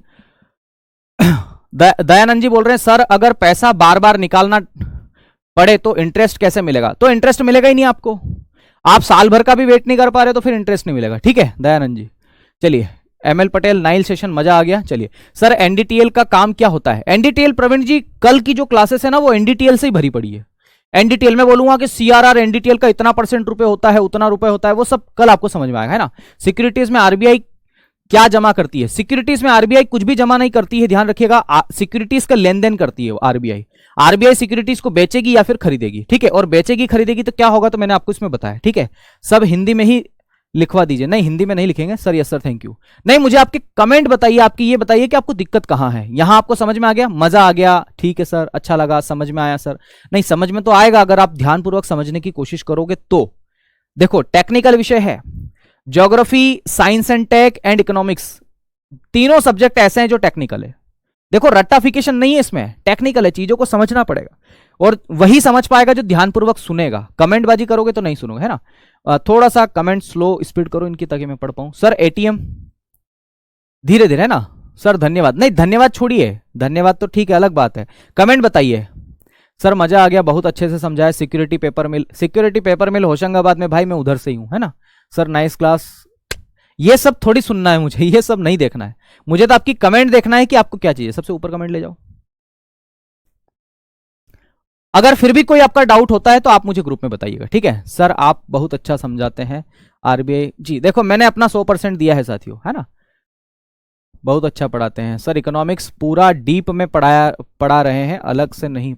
Speaker 1: दयानंद जी बोल रहे हैं सर अगर पैसा बार बार निकालना पड़े तो इंटरेस्ट कैसे मिलेगा? तो इंटरेस्ट मिलेगा ही नहीं आपको। आप साल भर का भी वेट नहीं कर पा रहे तो फिर इंटरेस्ट नहीं मिलेगा। ठीक है दयानंद जी। चलिए एमएल पटेल, नाइल सेशन, मजा आ गया। चलिए सर एनडीटीएल का काम क्या होता है? एनडीटीएल प्रवीण जी कल की जो क्लासेस है ना वो एनडीटीएल से ही भरी पड़ी है। एनडीटीएल में बोलूंगा कि सीआरआर एनडीटीएल का इतना % रुपए होता है, उतना रुपए होता है, वो सब कल आपको समझ में आएगा, है ना। सिक्योरिटीज में आरबीआई क्या जमा करती है? सिक्योरिटीज में आरबीआई कुछ भी जमा नहीं करती है, ध्यान रखिएगा। सिक्योरिटीज का लेन देन करती है आरबीआई। आरबीआई सिक्योरिटीज को बेचेगी या फिर खरीदेगी, ठीक है। और बेचेगी खरीदेगी तो क्या होगा तो मैंने आपको इसमें बताया, ठीक है। सब हिंदी में ही लिखवा दीजिए। नहीं हिंदी में नहीं लिखेंगे sir. Yes sir thank you. नहीं मुझे आपके कमेंट बताइए, आपकी ये बताइए कि आपको दिक्कत कहां है। यहां आपको समझ में आ गया, मजा आ गया, ठीक है सर, अच्छा लगा, समझ में आया सर। नहीं समझ में तो आएगा अगर आप ध्यानपूर्वक समझने की कोशिश करोगे तो। देखो टेक्निकल विषय है, geography, science and tech and economics, तीनों सब्जेक्ट ऐसे हैं जो टेक्निकल है। देखो रट्टाफिकेशन नहीं है इसमें, टेक्निकल है, चीजों को समझना पड़ेगा और वही समझ पाएगा जो ध्यानपूर्वक सुनेगा। कमेंटबाजी करोगे तो नहीं सुनोगे, है ना। थोड़ा सा कमेंट स्लो स्पीड करो इनकी ताकि मैं पढ़ पाऊं। सर एटीएम धीरे धीरे, है ना सर। धन्यवाद। नहीं धन्यवाद छोड़िए, धन्यवाद तो ठीक है, अलग बात है। कमेंट बताइए। सर मजा आ गया, बहुत अच्छे से समझाया। सिक्योरिटी पेपर मिल, सिक्योरिटी पेपर मिल होशंगाबाद में, भाई मैं उधर से ही हूं, है ना सर। Nice class. ये सब थोड़ी सुनना है मुझे, ये सब नहीं देखना है मुझे, तो आपकी कमेंट देखना है कि आपको क्या चाहिए। सबसे ऊपर कमेंट ले जाओ। अगर फिर भी कोई आपका डाउट होता है तो आप मुझे ग्रुप में बताइएगा, ठीक है। सर आप बहुत अच्छा समझाते हैं आरबीआई जी। देखो मैंने अपना 100% दिया है साथियों, है ना। बहुत अच्छा पढ़ाते हैं सर। इकोनॉमिक्स पूरा डीप में पढ़ा रहे हैं, अलग से नहीं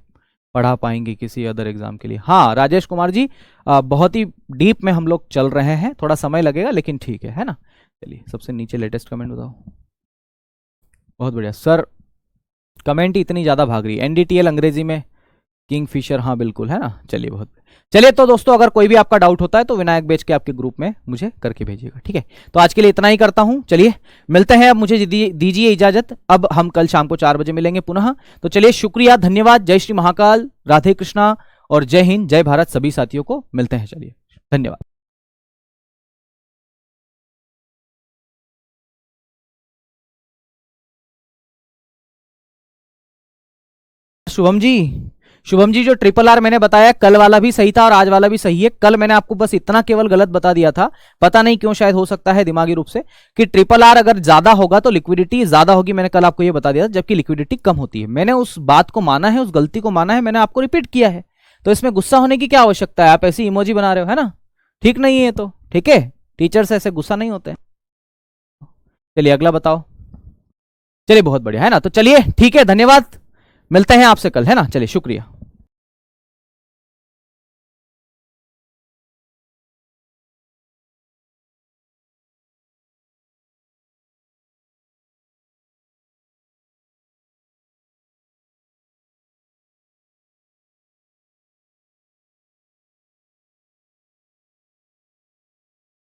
Speaker 1: पढ़ा पाएंगे किसी अदर एग्जाम के लिए। हाँ राजेश कुमार जी बहुत ही डीप में हम लोग चल रहे हैं, थोड़ा समय लगेगा लेकिन ठीक है ना। चलिए सबसे नीचे लेटेस्ट कमेंट बताओ। बहुत बढ़िया सर, कमेंट ही इतनी ज्यादा भाग रही है। एनडीटीएल अंग्रेजी में किंगफिशर, हाँ बिल्कुल, है ना। चलिए बहुत। चलिए तो दोस्तों अगर कोई भी आपका डाउट होता है तो विनायक बेच के आपके ग्रुप में मुझे करके भेजिएगा, ठीक है। तो आज के लिए इतना ही करता हूं, चलिए मिलते हैं। अब मुझे दीजिए इजाजत, अब हम कल शाम को 4 बजे मिलेंगे पुनः। तो चलिए शुक्रिया, धन्यवाद, जय श्री महाकाल, राधे कृष्णा और जय हिंद, जय भारत। सभी साथियों को मिलते हैं, चलिए धन्यवाद। शुभम जी जो RRR मैंने बताया कल वाला भी सही था और आज वाला भी सही है। कल मैंने आपको बस इतना केवल गलत बता दिया था, पता नहीं क्यों, शायद हो सकता है दिमागी रूप से, कि RRR अगर ज्यादा होगा तो लिक्विडिटी ज्यादा होगी। मैंने कल आपको यह बता दिया था, जबकि लिक्विडिटी कम होती है। मैंने उस बात को माना है, उस गलती को माना है, मैंने आपको रिपीट किया है। तो इसमें गुस्सा होने की क्या आवश्यकता है? आप ऐसी इमोजी बना रहे हो, है ना, ठीक नहीं है तो ठीक है। टीचर्स ऐसे गुस्सा नहीं होते। चलिए अगला बताओ। चलिए बहुत बढ़िया, है ना। तो चलिए ठीक है, धन्यवाद, मिलते हैं आपसे कल, है ना। चलिए शुक्रिया।